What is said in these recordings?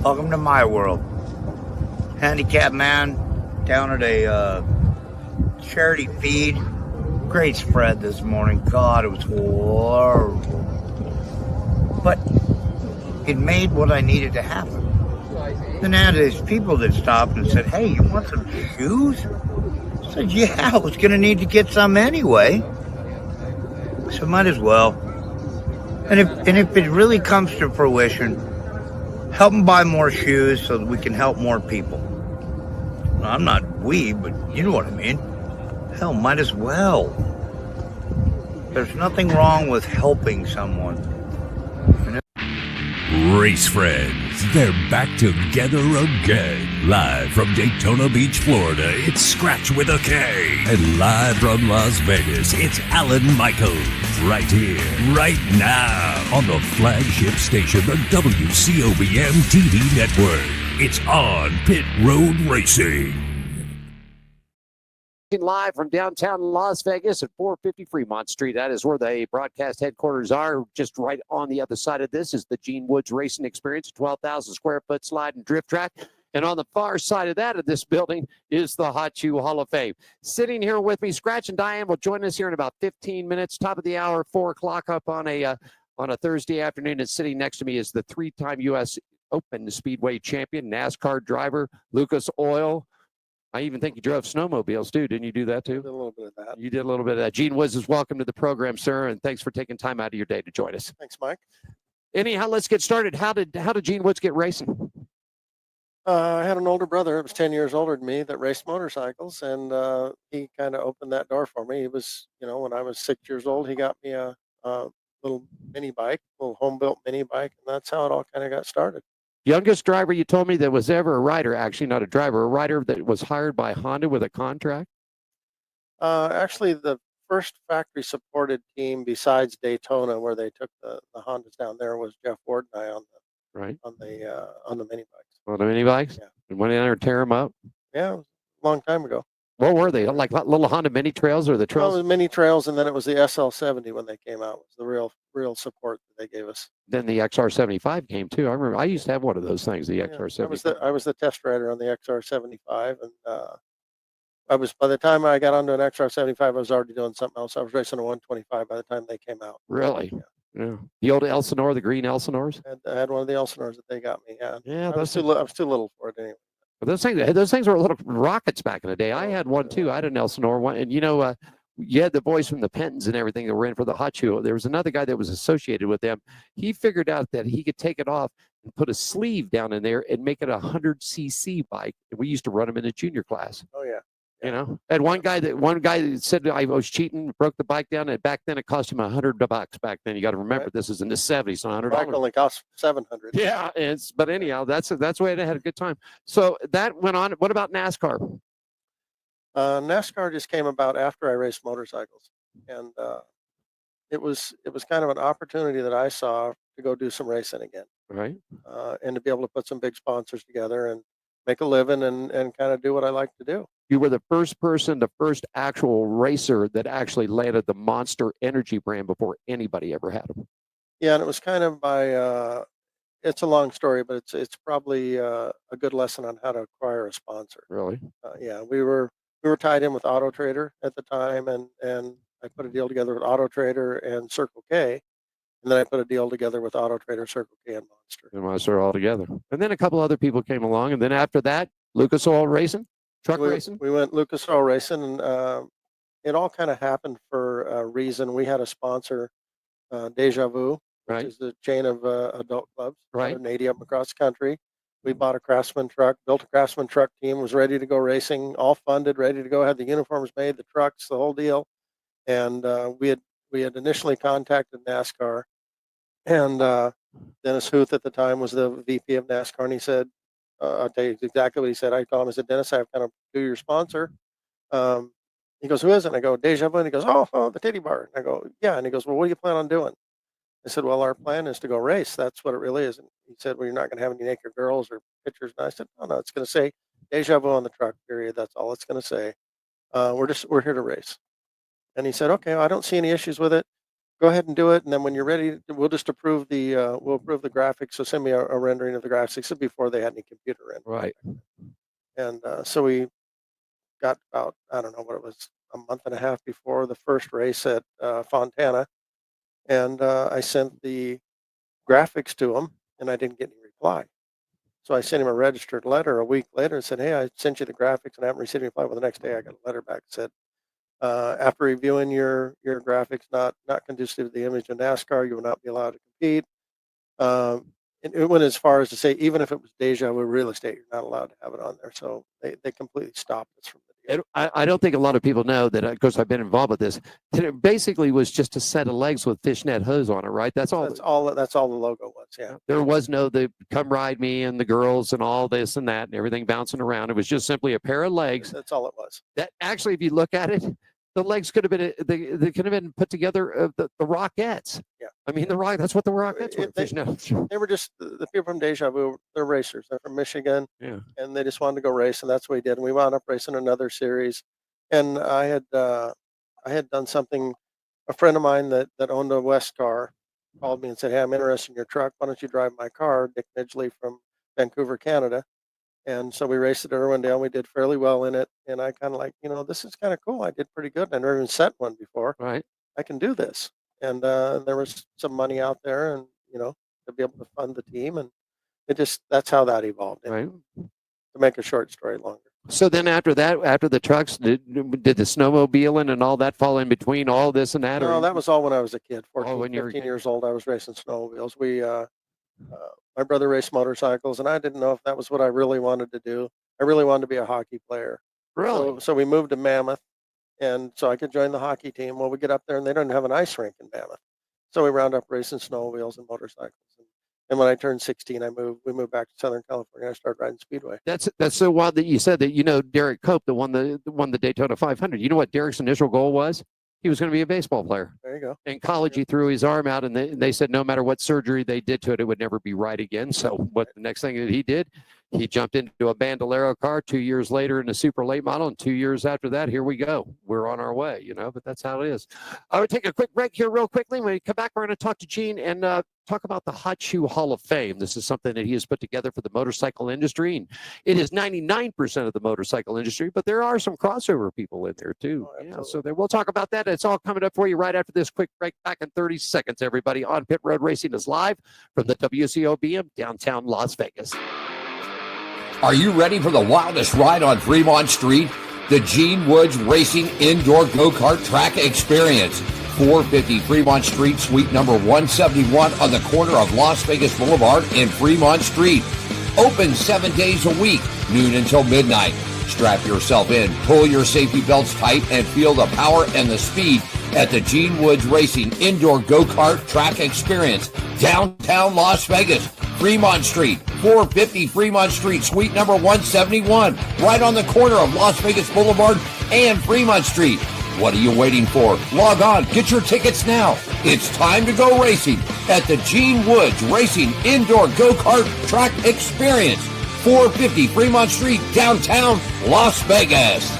Welcome to my world. Handicapped man down at a charity feed. Great spread this morning. God, it was horrible. But it made what I needed to happen. Then I had these people that stopped and said, "Hey, you want some shoes?" I said, "Yeah, I was going to need to get some anyway. So might as well." And if it really comes to fruition, help them buy more shoes so that we can help more people. I'm not we, but you know what I mean. Hell, might as well. There's nothing wrong with helping someone. Race friends, they're back together again. Live from Daytona Beach, Florida, it's Scratch with a K. And live from Las Vegas, it's Alan Michaels. Right here, right now, on the flagship station, the WCOBM TV network. It's on Pit Road Racing. Live from downtown Las Vegas at 450 Fremont Street. That is where the broadcast headquarters are. Just right on the other side of this is the Gene Woods Racing Experience, 12,000 square foot slide and drift track. And on the far side of that of this building is the Hot Shoe Hall of Fame. Sitting here with me, Scratch and Diane will join us here in about 15 minutes. Top of the hour, 4 o'clock up on a Thursday afternoon. And sitting next to me is the three-time U.S. Open Speedway champion, NASCAR driver, Lucas Oil. I even think you drove snowmobiles, too. Didn't you do that, too? I did a little bit of that. You did a little bit of that. Gene Woods is welcome to the program, sir, and thanks for taking time out of your day to join us. Thanks, Mike. Anyhow, let's get started. How did Gene Woods get racing? I had an older brother that was 10 years older than me that raced motorcycles, and he kind of opened that door for me. He was, when I was 6 years old, he got me a little mini bike, little home-built mini bike, and that's how it all kind of got started. Youngest driver you told me that was ever a rider, actually not a driver, a rider that was hired by Honda with a contract? Actually, the first factory-supported team besides Daytona, where they took the Hondas down there, was Jeff Ward and I on the mini bikes. On the mini bikes? Yeah. And went in there and tear them up? Yeah, it was a long time ago. What were they? Like little Honda mini trails or the trails? Well, it was mini trails, and then it was the SL70 when they came out. It was the real support that they gave us. Then the XR75 came too. I remember I used to have one of those things, the XR75. I was the test rider on the XR75, and by the time I got onto an XR75, I was already doing something else. I was racing a 125 by the time they came out. Really? Yeah. The old Elsinore, the green Elsinores? I had one of the Elsinores that they got me. Yeah, I was too little for it anyway. But those things were little rockets back in the day. I had one too. I had an Elsinore one, and you had the boys from the Pentons and everything that were in for the Hot Shoe. There was another guy that was associated with them. He figured out that he could take it off and put a sleeve down in there and make it a 100cc bike. And we used to run them in a junior class. Oh yeah. And one guy that said I was cheating, broke the bike down, and back then it cost him $100 back then. You got to remember this is in the 70s, so $100. Bike only cost $700. Yeah, but anyhow, that's the way I had a good time. So that went on. What about NASCAR? NASCAR just came about after I raced motorcycles, and it was kind of an opportunity that I saw to go do some racing again, right? And to be able to put some big sponsors together and make a living and kind of do what I like to do. You were the first actual racer that actually landed the Monster Energy brand before anybody ever had them. Yeah, and it was kind of by it's a long story, but it's probably a good lesson on how to acquire a sponsor. Really? Yeah, we were tied in with Auto Trader at the time, and I put a deal together with Auto Trader and Circle K, and then I put a deal together with Auto Trader, Circle K, and Monster. And Monster all together. And then a couple other people came along, and then after that, Lucas Oil Racing, racing. We went Lucas Oil Racing, and it all kind of happened for a reason. We had a sponsor, Deja Vu, which is the chain of adult clubs, 180 up across the country. We bought a Craftsman truck, built a Craftsman truck team, was ready to go racing, all funded, ready to go, had the uniforms made, the trucks, the whole deal. And we had initially contacted NASCAR, and Dennis Huth at the time was the VP of NASCAR, and he said, I'll tell you exactly what he said. I told him, I said, Dennis, I have kind of do your sponsor. He goes, who is it? And I go, Deja Vu. And he goes, oh, the titty bar. And I go, yeah. And he goes, well, what do you plan on doing? I said, well, our plan is to go race. That's what it really is. And he said, well, you're not going to have any naked girls or pictures. And I said, no, it's going to say Deja Vu on the truck, period. That's all it's going to say. We're here to race. And he said, okay, well, I don't see any issues with it. go ahead and do it, and then when you're ready, we'll just approve the graphics. So send me a rendering of the graphics. This is before they had any computer rendering. Right. And so we got about, I don't know what it was, a month and a half before the first race at Fontana, and I sent the graphics to him, and I didn't get any reply. So I sent him a registered letter a week later and said, "Hey, I sent you the graphics and I haven't received any reply." Well, the next day I got a letter back that said, "After reviewing your graphics, not conducive to the image of NASCAR, you will not be allowed to compete." And it went as far as to say, even if it was Deja Vu real estate, you're not allowed to have it on there. So they completely stopped us from the deal. I don't think a lot of people know that, of course, I've been involved with this. It basically was just a set of legs with fishnet hose on it, right? That's all. That's all the logo was. Yeah. There was no the "Come Ride Me" and the girls and all this and that and everything bouncing around. It was just simply a pair of legs. That's all it was. That actually, if you look at it, the legs could have been they could have been put together of the Rockettes. Yeah. I mean, that's what the Rockettes were. They were just the people from Deja Vu. They're racers. They're from Michigan. Yeah. And they just wanted to go race, and that's what we did. And we wound up racing another series. And I had done something. A friend of mine that owned a West car called me and said, "Hey, I'm interested in your truck. Why don't you drive my car?" Dick Midgley from Vancouver, Canada. And so we raced at Irwindale. We did fairly well in it. And I kind of like, this is kind of cool. I did pretty good. I never even set one before. Right. I can do this. And there was some money out there, and to be able to fund the team, and that's how that evolved. Right. To make a short story longer. So then after that, after the trucks, did the snowmobiling and all that fall in between all this and that? No, that was all when I was a kid. 15 years old, I was racing snowmobiles. My brother raced motorcycles, and I didn't know if that was what I really wanted to do. I really wanted to be a hockey player. Really? So we moved to Mammoth, and so I could join the hockey team. Well, we get up there, and they don't have an ice rink in Mammoth. So we wound up racing snowmobiles and motorcycles. And when I turned 16, we moved back to Southern California. I started riding Speedway. That's so wild that you said that. Derek Cope, that won the Daytona 500. You know what Derek's initial goal was? He was going to be a baseball player. There you go. In college, he threw his arm out, and they said no matter what surgery they did to it, it would never be right again. So what the next thing that he did, he jumped into a Bandolero car 2 years later in a super late model, and 2 years after that, here we go. We're on our way, but that's how it is. I would take a quick break here real quickly. When we come back, we're going to talk to Gene and talk about the Hot Shoe Hall of Fame. This is something that he has put together for the motorcycle industry, and it is 99% of the motorcycle industry, but there are some crossover people in there too. So we'll talk about that. It's all coming up for you right after this quick break. Back in 30 seconds, everybody. On Pit Road Racing is live from the WCOBM downtown Las Vegas. Are you ready for the wildest ride on Fremont Street? The Gene Woods Racing Indoor Go-Kart Track Experience. 450 Fremont Street, suite number 171 on the corner of Las Vegas Boulevard and Fremont Street. Open 7 days a week, noon until midnight. Strap yourself in, pull your safety belts tight, and feel the power and the speed at the Gene Woods Racing Indoor Go-Kart Track Experience. Downtown Las Vegas, Fremont Street, 450 Fremont Street, suite number 171, right on the corner of Las Vegas Boulevard and Fremont Street. What are you waiting for? Log on, get your tickets now. It's time to go racing at the Gene Woods Racing Indoor Go-Kart Track Experience, 450 Fremont Street, downtown Las Vegas.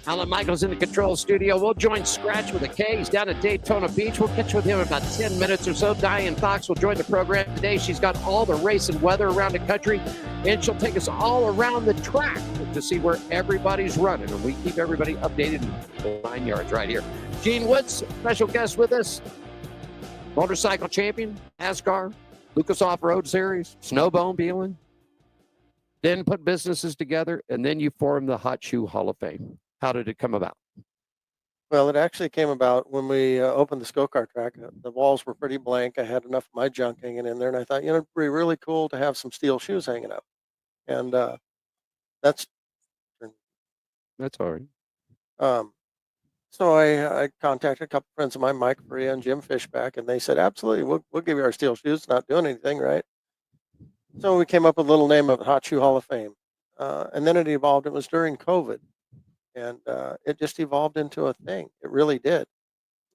Alan Michaels in the control studio. We'll join Scratch with a K. He's down at Daytona Beach. We'll catch with him in about 10 minutes or so. Diane Fox will join the program today. She's got all the race and weather around the country, and she'll take us all around the track to see where everybody's running. And we keep everybody updated in 9 yards right here. Gene Woods, special guest with us. Motorcycle champion, NASCAR, Lucas Off-Road Series, snowmobiling. Then put businesses together, and then you form the Hot Shoe Hall of Fame. How did it come about? Well, it actually came about when we opened the go-kart track. The walls were pretty blank. I had enough of my junk hanging in there, and I thought, it'd be really cool to have some steel shoes hanging up. And that's all right. So I contacted a couple friends of mine, Mike Faria and Jim Fishback, and they said, absolutely, we'll give you our steel shoes. It's not doing anything, right? So we came up with a little name of Hot Shoe Hall of Fame. And then it evolved. It was during COVID. And it just evolved into a thing. It really did.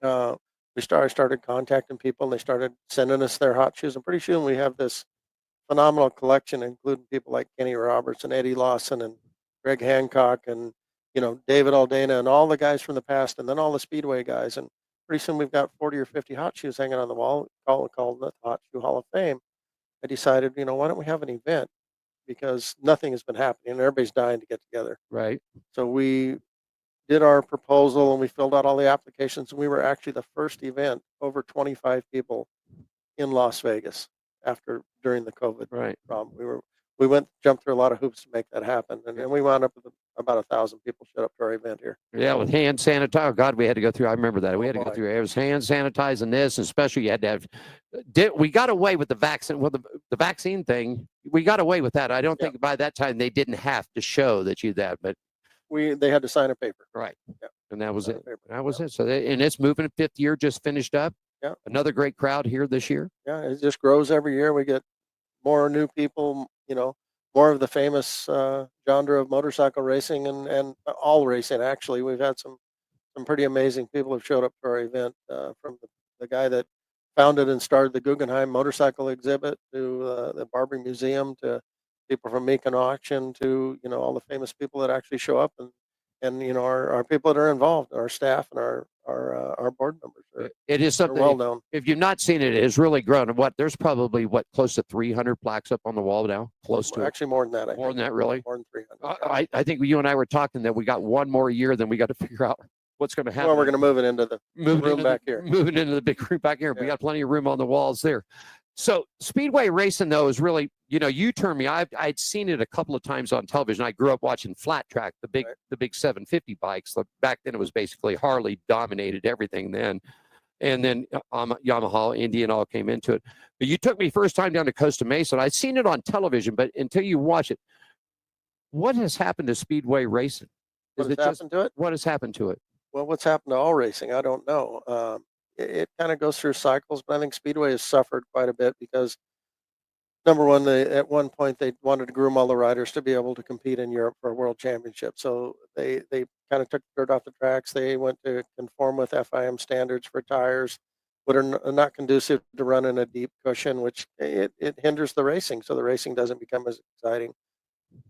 I started contacting people, and they started sending us their hot shoes. And pretty soon we have this phenomenal collection, including people like Kenny Roberts and Eddie Lawson and Greg Hancock and, David Aldana and all the guys from the past, and then all the Speedway guys. And pretty soon we've got 40 or 50 hot shoes hanging on the wall, called the Hot Shoe Hall of Fame. I decided, why don't we have an event? Because nothing has been happening and everybody's dying to get together. Right. So we did our proposal and we filled out all the applications. And we were actually the first event, over 25 people in Las Vegas during the COVID problem. We jumped through a lot of hoops to make that happen. And then we wound up with about 1,000 people showed up to our event here. Yeah, with hand sanitizer. Oh, God, we had to go through. I remember that. We had to go through. It was hand sanitizing this, especially you had to have. We got away with the vaccine. Well, the vaccine thing, we got away with that. I don't think by that time they didn't have to show that you that, but they had to sign a paper. Right. Yeah. And that was it. That was it. So and it's moving. 5th year just finished up. Yeah. Another great crowd here this year. Yeah, it just grows every year. We get more new people. More of the famous genre of motorcycle racing and all racing. Actually, we've had some pretty amazing people who've showed up to our event, from the guy that founded and started the Guggenheim motorcycle exhibit to the Barbary Museum to people from Meekin Auction to all the famous people that actually show up and our people that are involved, our staff and our board members. It is something well known. If you've not seen it, it has really grown. There's probably close to 300 plaques up on the wall now. Close to actually more than that. More than that, really. More than 300. I think you and I were talking that we got one more year, then we got to figure out what's going to happen. Well, we're going to move it into the room back here. Moving into the big room back here. Yeah. We got plenty of room on the walls there. So Speedway racing, though, is really, you turned me. I'd seen it a couple of times on television. I grew up watching Flat Track, the big 750 bikes. Back then, it was basically Harley dominated everything then. And then Yamaha, Indian all came into it. But you took me first time down to Costa Mesa. I'd seen it on television, but until you watch it, what has happened to Speedway racing? What has happened to it? What has happened to it? Well, what's happened to all racing? I don't know. It kind of goes through cycles, but I think Speedway has suffered quite a bit because, number one, at one point they wanted to groom all the riders to be able to compete in Europe for a world championship. So they kind of took dirt off the tracks. They went to conform with FIM standards for tires, but are not conducive to run in a deep cushion, which it hinders the racing. So the racing doesn't become as exciting.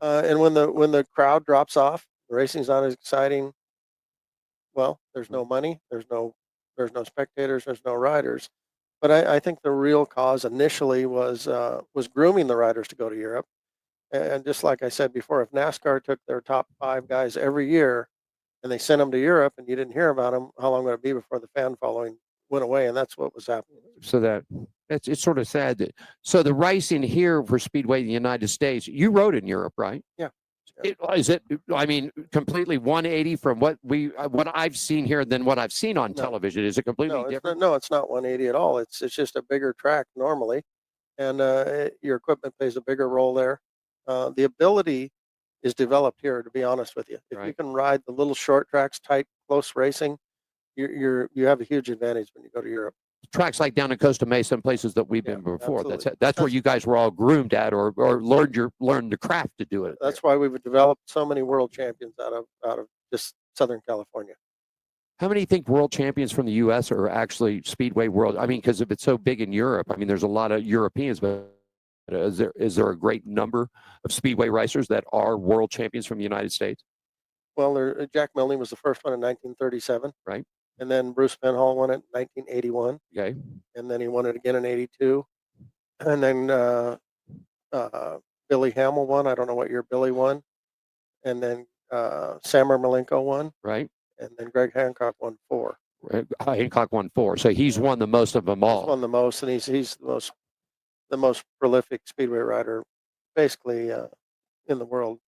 And when the crowd drops off, the racing's not as exciting. Well, there's no money. There's no spectators. There's no riders. But I think the real cause initially was grooming the riders to go to Europe. And just like I said before, if NASCAR took their top 5 guys every year and they sent them to Europe and you didn't hear about them, how long would it be before the fan following went away? And that's what was happening. So it's sort of sad. So the racing here for Speedway in the United States, you rode in Europe, right? Yeah. Is it? I mean, completely 180 from what I've seen here than what I've seen on television. Is it completely different? No, it's not 180 at all. It's just a bigger track normally, and your equipment plays a bigger role there. The ability is developed here. To be honest with you, if you can ride the little short tracks, tight, close racing, you have a huge advantage when you go to Europe. Tracks like down in Costa Mesa and places that we've been before. Absolutely. That's where you guys were all groomed at, or learned the craft to do it. That's why we've developed so many world champions out of just Southern California. How many think world champions from the U.S. are actually Speedway world? I mean, because if it's so big in Europe, I mean, there's a lot of Europeans, but is there a great number of Speedway racers that are world champions from the United States? Well, Jack Milne was the first one in 1937. Right. And then Bruce Penhall won it in 1981. Okay. And then he won it again in 82. And then Billy Hamill won. I don't know what year Billy won. And then Sam Malenko won. Right. And then Greg Hancock won 4. Right. Hancock won 4. So he's won the most of them all. He's won the most, and he's the most prolific Speedway rider basically in the world.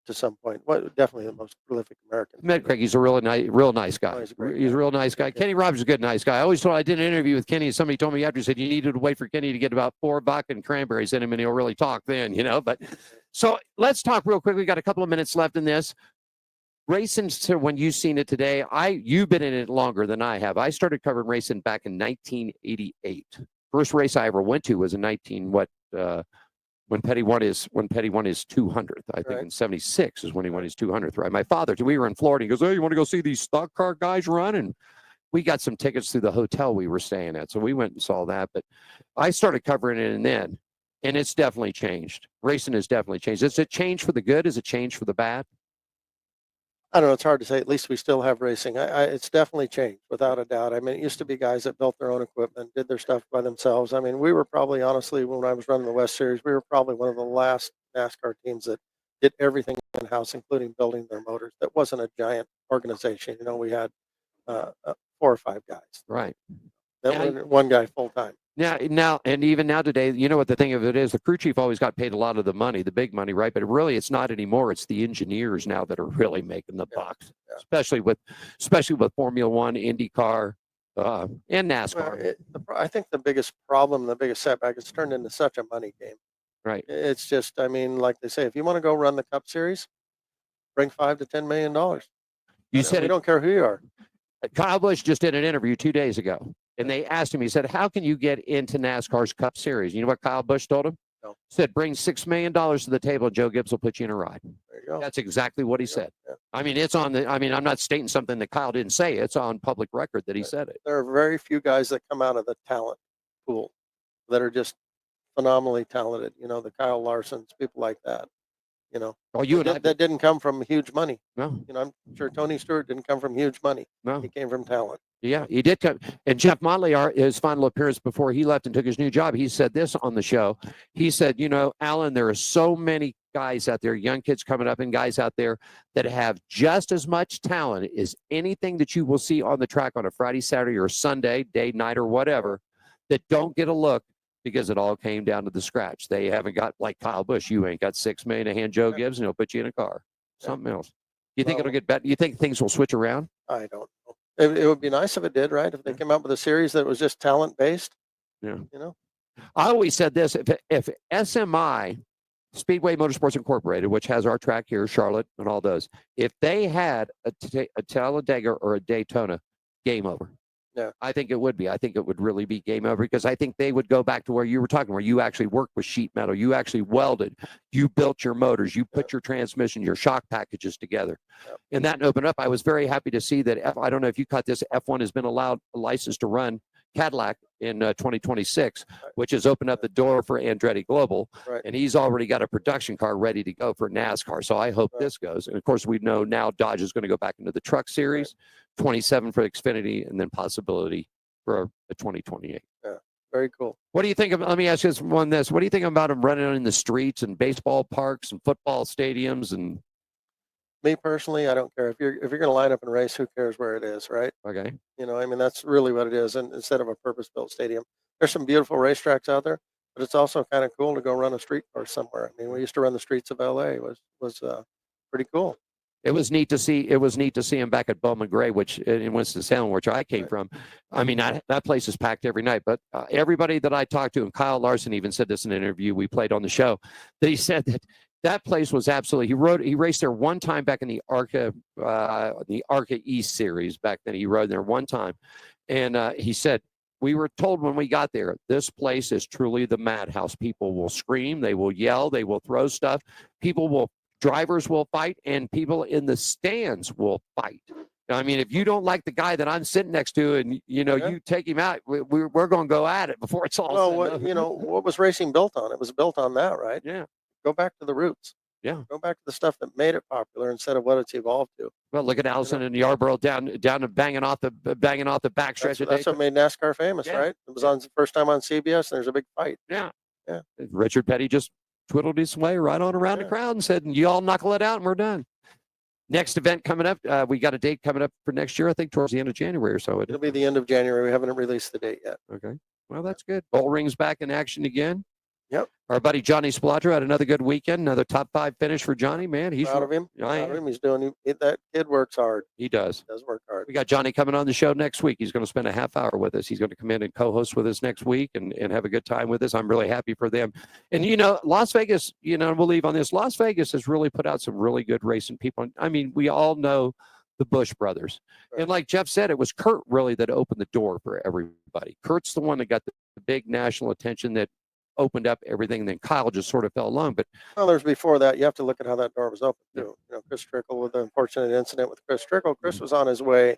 To some point, definitely the most prolific American. Met Craig. He's a real nice guy. Oh, he's a real nice guy. Kenny Roberts is a good, nice guy. I always thought I did an interview with Kenny, and somebody told me after, he said you needed to wait for Kenny to get about 4 vodka and cranberries in him, and he'll really talk then, But so let's talk real quick. We got a couple of minutes left in this. Racing, to when you've seen it today, you've been in it longer than I have. I started covering racing back in 1988. First race I ever went to was in when Petty won his 200th. I think in 76 is when he won his 200th. Right. My father, we were in Florida. He goes, "Oh, you want to go see these stock car guys run?" And we got some tickets through the hotel we were staying at, so we went and saw that. But I started covering it, and then And it's definitely changed. Racing has definitely changed. Is it change for the good? Is it change for the bad? I don't know. It's hard to say. At least we still have racing. It's definitely changed, without a doubt. I mean, it used to be guys that built their own equipment, did their stuff by themselves. I mean, we were probably, honestly, when I was running the West Series, we were probably one of the last NASCAR teams that did everything in-house, including building their motors. That wasn't a giant organization. We had 4 or 5 guys. Right. That were one guy full time. Now, and even now today, you know what the thing of it is, the crew chief always got paid a lot of the money, the big money, right? But really, it's not anymore. It's the engineers now that are really making the bucks, especially with Formula One, IndyCar, and NASCAR. Well, I think the biggest problem, the biggest setback, it's turned into such a money game. Right. It's just, I mean, like they say, if you want to go run the Cup Series, bring $5 to $10 million. You said we don't care who you are. Kyle Busch just did an interview 2 days ago, and they asked him, he said, how can you get into NASCAR's Cup Series? You know what Kyle Busch told him? No. He said, bring $6 million to the table, and Joe Gibbs will put you in a ride. There you go. That's exactly what he said. Yeah. I mean, I'm not stating something that Kyle didn't say. It's on public record that he said it. There are very few guys that come out of the talent pool that are just phenomenally talented. The Kyle Larsons, people like that. That didn't come from huge money. No. I'm sure Tony Stewart didn't come from huge money. No. He came from talent. Yeah, he did come. And Jeff Motley, his final appearance before he left and took his new job, he said this on the show. He said, Alan, there are so many guys out there, young kids coming up and guys out there that have just as much talent as anything that you will see on the track on a Friday, Saturday, or Sunday, day, night, or whatever, that don't get a look because it all came down to the scratch. They haven't got, like Kyle Busch, you ain't got $6 million to hand Joe Gibbs and he'll put you in a car. Something else. You think it'll get better? You think things will switch around? I don't know. It would be nice if it did, right? If they came up with a series that was just talent based. Yeah. I always said this: if SMI, Speedway Motorsports Incorporated, which has our track here, Charlotte, and all those, if they had a Talladega or a Daytona, game over. Yeah. I think it would be. I think it would really be game over because I think they would go back to where you were talking, where you actually worked with sheet metal, you actually welded, you built your motors, you put your transmission, your shock packages together. And that opened up. I was very happy to see that I don't know if you caught this, F1 has been allowed a license to run Cadillac in 2026, which has opened up the door for Andretti Global. Right. And he's already got a production car ready to go for NASCAR. So I hope this goes. And of course, we know now Dodge is going to go back into the truck series, 27 for Xfinity, and then possibility for a 2028. Yeah, very cool. What do you think of, let me ask you this, what do you think about them running in the streets and baseball parks and football stadiums? And me personally, I don't care. If you're going to line up and race, who cares where it is, right? Okay. That's really what it is. And instead of a purpose-built stadium, there's some beautiful racetracks out there, but it's also kind of cool to go run a street course somewhere. I mean, we used to run the streets of LA. It was pretty cool. It was neat to see. It was neat to see him back at Bowman Gray, which in Winston-Salem, which I came from. I mean, that place is packed every night. But everybody that I talked to, and Kyle Larson even said this in an interview we played on the show, that he said that place was absolutely. He raced there one time back in the ARCA East series. Back then, he rode there one time, and he said, we were told when we got there, this place is truly the madhouse. People will scream, they will yell, they will throw stuff. Drivers will fight, and people in the stands will fight. I mean, if you don't like the guy that I'm sitting next to, and you take him out, we're going to go at it before it's all. Well, what was racing built on? It was built on that, right? Yeah. Go back to the roots. Yeah. Go back to the stuff that made it popular instead of what it's evolved to. Well, look at Allison and Yarborough down to banging off the backstretch. That's what made NASCAR famous, right? It was on the first time on CBS, and there's a big fight. Yeah. Yeah. Richard Petty just twiddled his way right on around the crowd and said, you all knuckle it out and we're done. Next event coming up, we got a date coming up for next year, I think towards the end of January or so. It'll be the end of January. We haven't released the date yet. Okay. Well, that's good. Bullring's back in action again. Yep. Our buddy Johnny Spilotro had another good weekend, another top 5 finish for Johnny. Man, he's proud of him. He's doing that kid works hard. He does. He does work hard. We got Johnny coming on the show next week. He's going to spend a half hour with us. He's going to come in and co-host with us next week and have a good time with us. I'm really happy for them. And Las Vegas, we'll leave on this. Las Vegas has really put out some really good racing people. I mean, we all know the Busch brothers. Right. And like Jeff said, it was Kurt really that opened the door for everybody. Kurt's the one that got the big national attention that opened up everything, and then Kyle just sort of fell along. But there's before that. You have to look at how that door was open too. Chris Trickle, with the unfortunate incident with Chris Trickle. Chris was on his way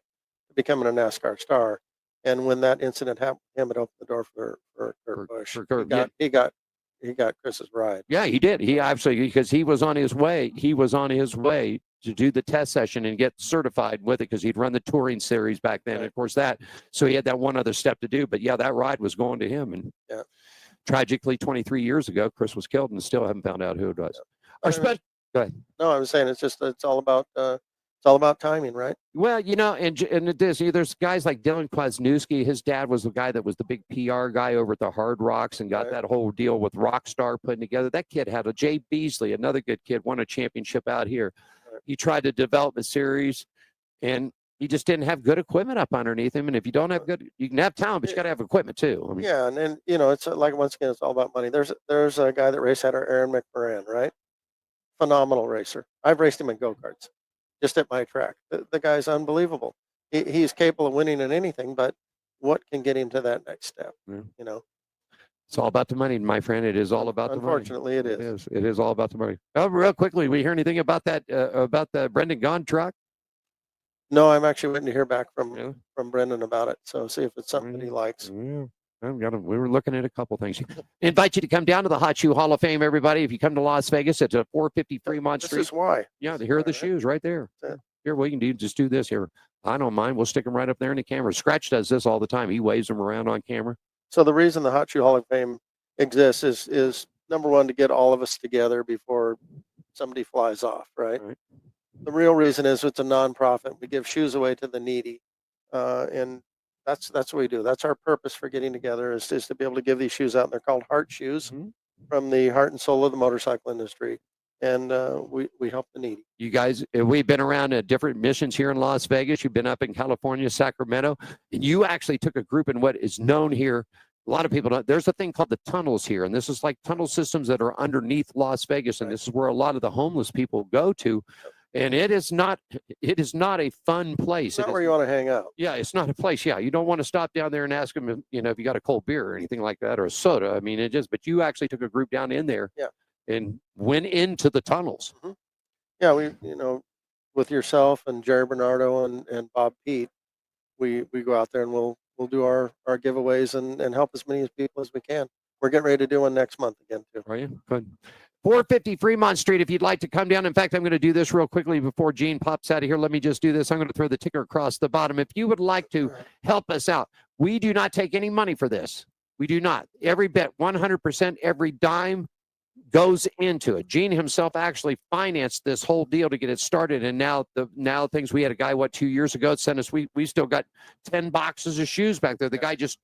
to becoming a NASCAR star, and when that incident happened, it opened the door for Kurt Busch. For Kurt, he got he got Chris's ride. Yeah, he did. He absolutely, because he was on his way. He was on his way to do the test session and get certified with it because he'd run the touring series back then. Right. And of course so he had that one other step to do. But yeah, that ride was going to him. And tragically, 23 years ago, Chris was killed and still haven't found out who it was. Yeah. Go ahead. No, I was saying it's all about timing, right? Well, and there's guys like Dylan Kwasniewski. His dad was the guy that was the big PR guy over at the Hard Rocks and got that whole deal with Rockstar putting together. That kid had Jay Beasley, another good kid, won a championship out here. Right. He tried to develop a series, and he just didn't have good equipment up underneath him. And if you don't have you can have talent, but you got to have equipment too. I mean, yeah, and then it's like, once again, it's all about money. There's a guy that raced at Aaron McMoran, right? Phenomenal racer. I've raced him in go-karts, just at my track. The guy's unbelievable. He's capable of winning in anything, but what can get him to that next step? Yeah. It's all about the money, my friend. It is all about the money. Unfortunately, it is. It is all about the money. Real quickly, we hear anything about that, about the Brendan Gaughan truck? No, I'm actually waiting to hear back from Brendan about it. So see if it's something that he likes. Yeah. We were looking at a couple things. Invite you to come down to the Hot Shoe Hall of Fame, everybody. If you come to Las Vegas, it's at 450 Fremont Street. This is why. Yeah, here are the shoes right there. Here, we can just do this here. I don't mind. We'll stick them right up there in the camera. Scratch does this all the time. He waves them around on camera. So the reason the Hot Shoe Hall of Fame exists is number one, to get all of us together before somebody flies off, right? The real reason is it's a nonprofit. We give shoes away to the needy, and that's what we do. That's our purpose for getting together, is to be able to give these shoes out. And they're called Heart Shoes, from the heart and soul of the motorcycle industry, and we help the needy. You guys, we've been around at different missions here in Las Vegas. You've been up in California, Sacramento, and you actually took a group in what is known here. A lot of people don't. There's a thing called the tunnels here, and this is like tunnel systems that are underneath Las Vegas, and this is where a lot of the homeless people go to. And it is not a fun place. It's not where you want to hang out. Yeah, it's not a place. Yeah, you don't want to stop down there and ask them if you got a cold beer or anything like that, or a soda. I mean, but you actually took a group down in there, and went into the tunnels. Yeah, we with yourself and Jerry Bernardo and Bob Pete, we go out there and we'll do our giveaways and help as many people as we can. We're getting ready to do one next month again too. Are you? Good. 450 Fremont Street, if you'd like to come down. In fact, I'm going to do this real quickly before Gene pops out of here. Let me just do this. I'm going to throw the ticker across the bottom. If you would like to help us out, we do not take any money for this. We do not. Every bet, 100%, every dime goes into it. Gene himself actually financed this whole deal to get it started. And now things, we had a guy, 2 years ago, sent us, we still got 10 boxes of shoes back there. The guy just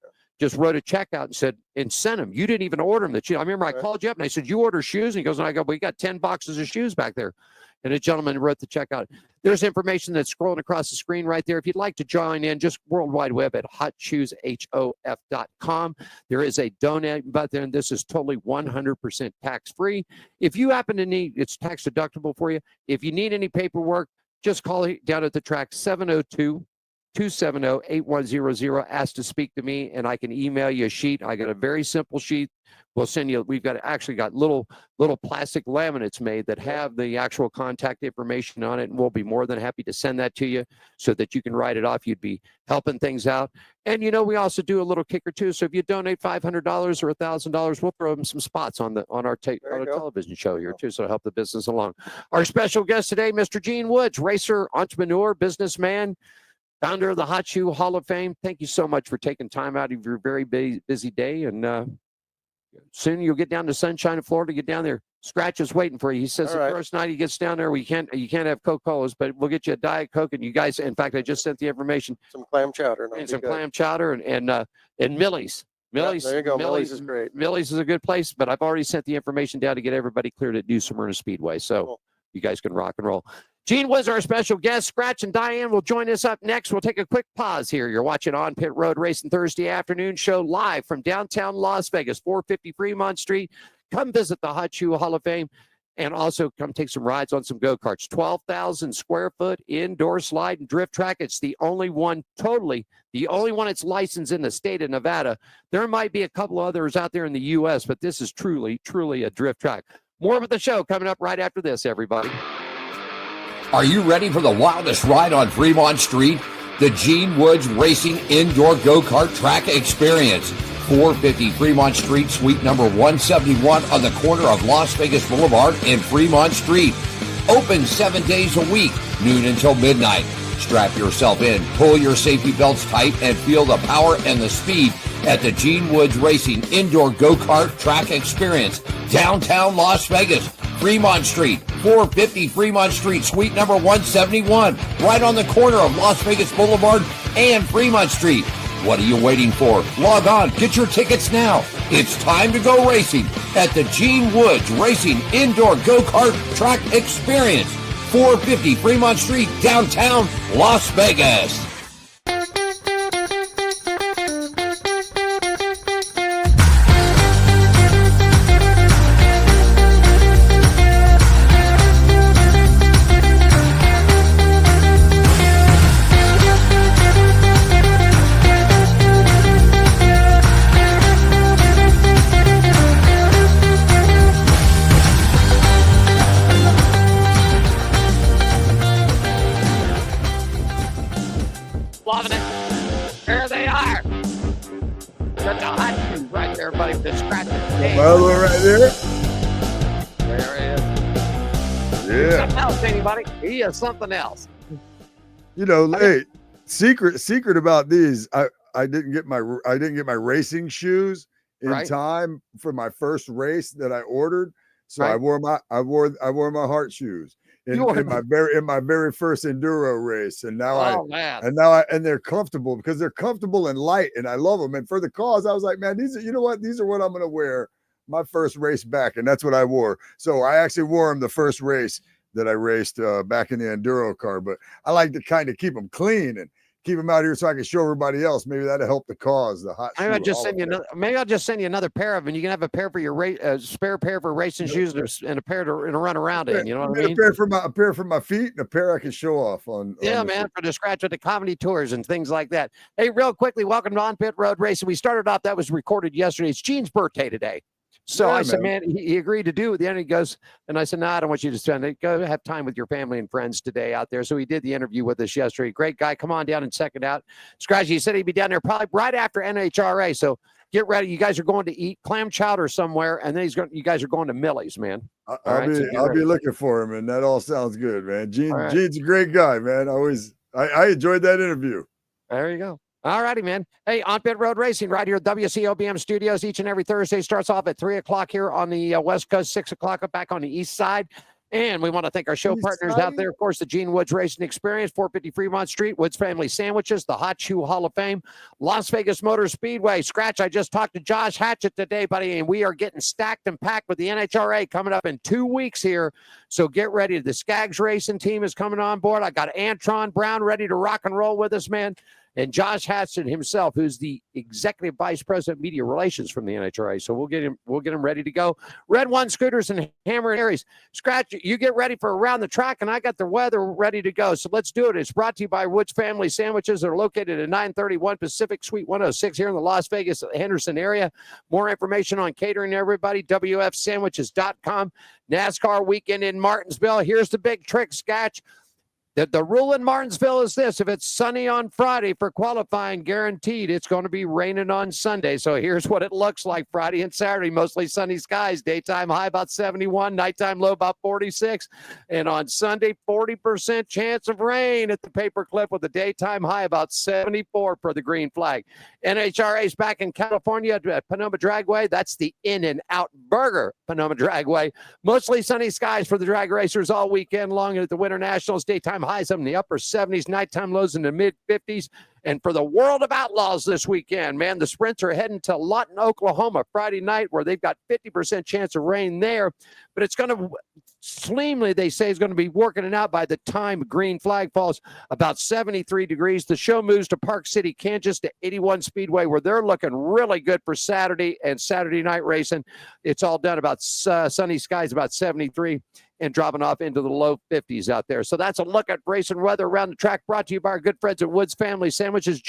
wrote a check out and said, and sent him. You didn't even order them. I remember I called you up and I said, you order shoes? And he goes, and I go, we got 10 boxes of shoes back there. And a gentleman wrote the check out. There's information that's scrolling across the screen right there. If you'd like to join in, just World Wide Web at hotshoeshof.com. There is a donate button, and this is totally 100% tax-free. If you happen to need, it's tax deductible for you. If you need any paperwork, just call down at the track, 702-270-8100. Ask to speak to me, and I can email you a sheet. I got a very simple sheet. We'll send you. We've got little plastic laminates made that have the actual contact information on it, and we'll be more than happy to send that to you so that you can write it off. You'd be helping things out. And we also do a little kicker too. So if you donate $500 or $1,000, we'll throw them some spots on our television show here too, so to help the business along. Our special guest today, Mr. Gene Woods, racer, entrepreneur, businessman, founder of the Hot Shoe Hall of Fame. Thank you so much for taking time out of your very busy day. And soon you'll get down to Sunshine, Florida. Get down there. Scratch is waiting for you. He says the first night he gets down there, you can't have Coca-Colas, but we'll get you a Diet Coke. And you guys, in fact, I just sent the information. Some clam chowder. And some clam chowder and Millie's. Millie's. There you go. Millie's is great. Millie's is a good place, but I've already sent the information down to get everybody cleared at New Smyrna Speedway. So you guys can rock and roll. Gene was our special guest. Scratch and Diane will join us up next. We'll take a quick pause here. You're watching On Pit Road Racing Thursday afternoon show live from downtown Las Vegas, 450 Fremont Street. Come visit the Hot Shoe Hall of Fame and also come take some rides on some go-karts. 12,000 square foot indoor slide and drift track. It's the only one that's licensed in the state of Nevada. There might be a couple others out there in the U.S., but this is truly, truly a drift track. More of the show coming up right after this, everybody. Are you ready for the wildest ride on Fremont Street? The Gene Woods Racing Indoor Go-Kart Track Experience. 450 Fremont Street, suite number 171 on the corner of Las Vegas Boulevard and Fremont Street. Open 7 days a week, noon until midnight. Strap yourself in, pull your safety belts tight, and feel the power and the speed at the Gene Woods Racing Indoor Go-Kart Track Experience, downtown Las Vegas, Fremont Street, 450 Fremont Street, suite number 171, right on the corner of Las Vegas Boulevard and Fremont Street. What are you waiting for? Log on, get your tickets now. It's time to go racing at the Gene Woods Racing Indoor Go-Kart Track Experience, 450 Fremont Street, downtown Las Vegas. Loving it. There they are. Got the hot shoes right there, buddy, with the scratch. Well, right there. There he is. Yeah. Something else, anybody? He is something else. You know, hey, secret about these. I didn't get my racing shoes in time for my first race that I ordered. So I wore my heart shoes in my very first enduro race, and now and they're comfortable because they're comfortable and light, and I love them. And for the cause, I was like, man, these are what I'm gonna wear my first race back, and that's what I wore. So I actually wore them the first race that I raced back in the enduro car, but I like to kind of keep them clean and keep them out here so I can show everybody else. Maybe that'll help the cause. The hot. Maybe I'll just send you another pair of them. You can have a pair for your spare pair for racing shoes and a pair to run around in. You know what I mean? A pair for my feet and a pair I can show off on. Yeah, man, for the scratch at the comedy tours and things like that. Hey, real quickly, welcome to On Pit Road Racing. We started off, that was recorded yesterday. It's Gene's birthday today. So I said, man, he agreed to do it. The end he goes, and I said, no, I don't want you to spend it. Go have time with your family and friends today out there. So he did the interview with us yesterday. Great guy. Come on down and check it out. Scratchy, he said he'd be down there probably right after NHRA. So get ready. You guys are going to eat clam chowder somewhere, and then you guys are going to Millie's, man. I'll be looking for him, and that all sounds good, man. Gene's a great guy, man. I enjoyed that interview. There you go. All righty, man. Hey, On Pit Road Racing right here at WCOBM Studios each and every Thursday. Starts off at 3 o'clock here on the West Coast, 6 o'clock up back on the East Side. And we want to thank our show partners out there. Of course, the Gene Woods Racing Experience, 450 Fremont Street, Woods Family Sandwiches, the Hot Shoe Hall of Fame, Las Vegas Motor Speedway. Scratch, I just talked to Josh Hatchett today, buddy, and we are getting stacked and packed with the NHRA coming up in 2 weeks here. So get ready. The Skaggs Racing team is coming on board. I got Antron Brown ready to rock and roll with us, man. And Josh Hatchett himself, who's the executive vice president media relations from the NHRA. So we'll get him ready to go. Red One Scooters and Hammer and Aries. Scratch, you get ready for around the track, and I got the weather ready to go. So let's do it. It's brought to you by Woods Family Sandwiches. They're located at 931 Pacific Suite 106 here in the Las Vegas, Henderson area. More information on catering, everybody, wfsandwiches.com. NASCAR weekend in Martinsville. Here's the big trick, Scratch. The rule in Martinsville is this: if it's sunny on Friday for qualifying, guaranteed it's going to be raining on Sunday. So here's what it looks like Friday and Saturday: mostly sunny skies, daytime high about 71, nighttime low about 46. And on Sunday, 40% chance of rain at the Paperclip with a daytime high about 74 for the green flag. NHRA's back in California at Panoma Dragway. That's the In-N-Out Burger Panoma Dragway. Mostly sunny skies for the drag racers all weekend long at the Winter Nationals. Daytime highs up in the upper 70s, nighttime lows in the mid 50s. And for the World of Outlaws this weekend, man, the sprints are heading to Lawton, Oklahoma Friday night, where they've got 50% chance of rain there. But it's going to, Slimely, they say, is going to be working it out by the time green flag falls, about 73 degrees. The show moves to Park City, Kansas, to 81 Speedway, where they're looking really good for Saturday and Saturday night racing. It's all done about sunny skies, about 73. And dropping off into the low 50s out there. So that's a look at racing weather around the track, brought to you by our good friends at Woods Family Sandwiches.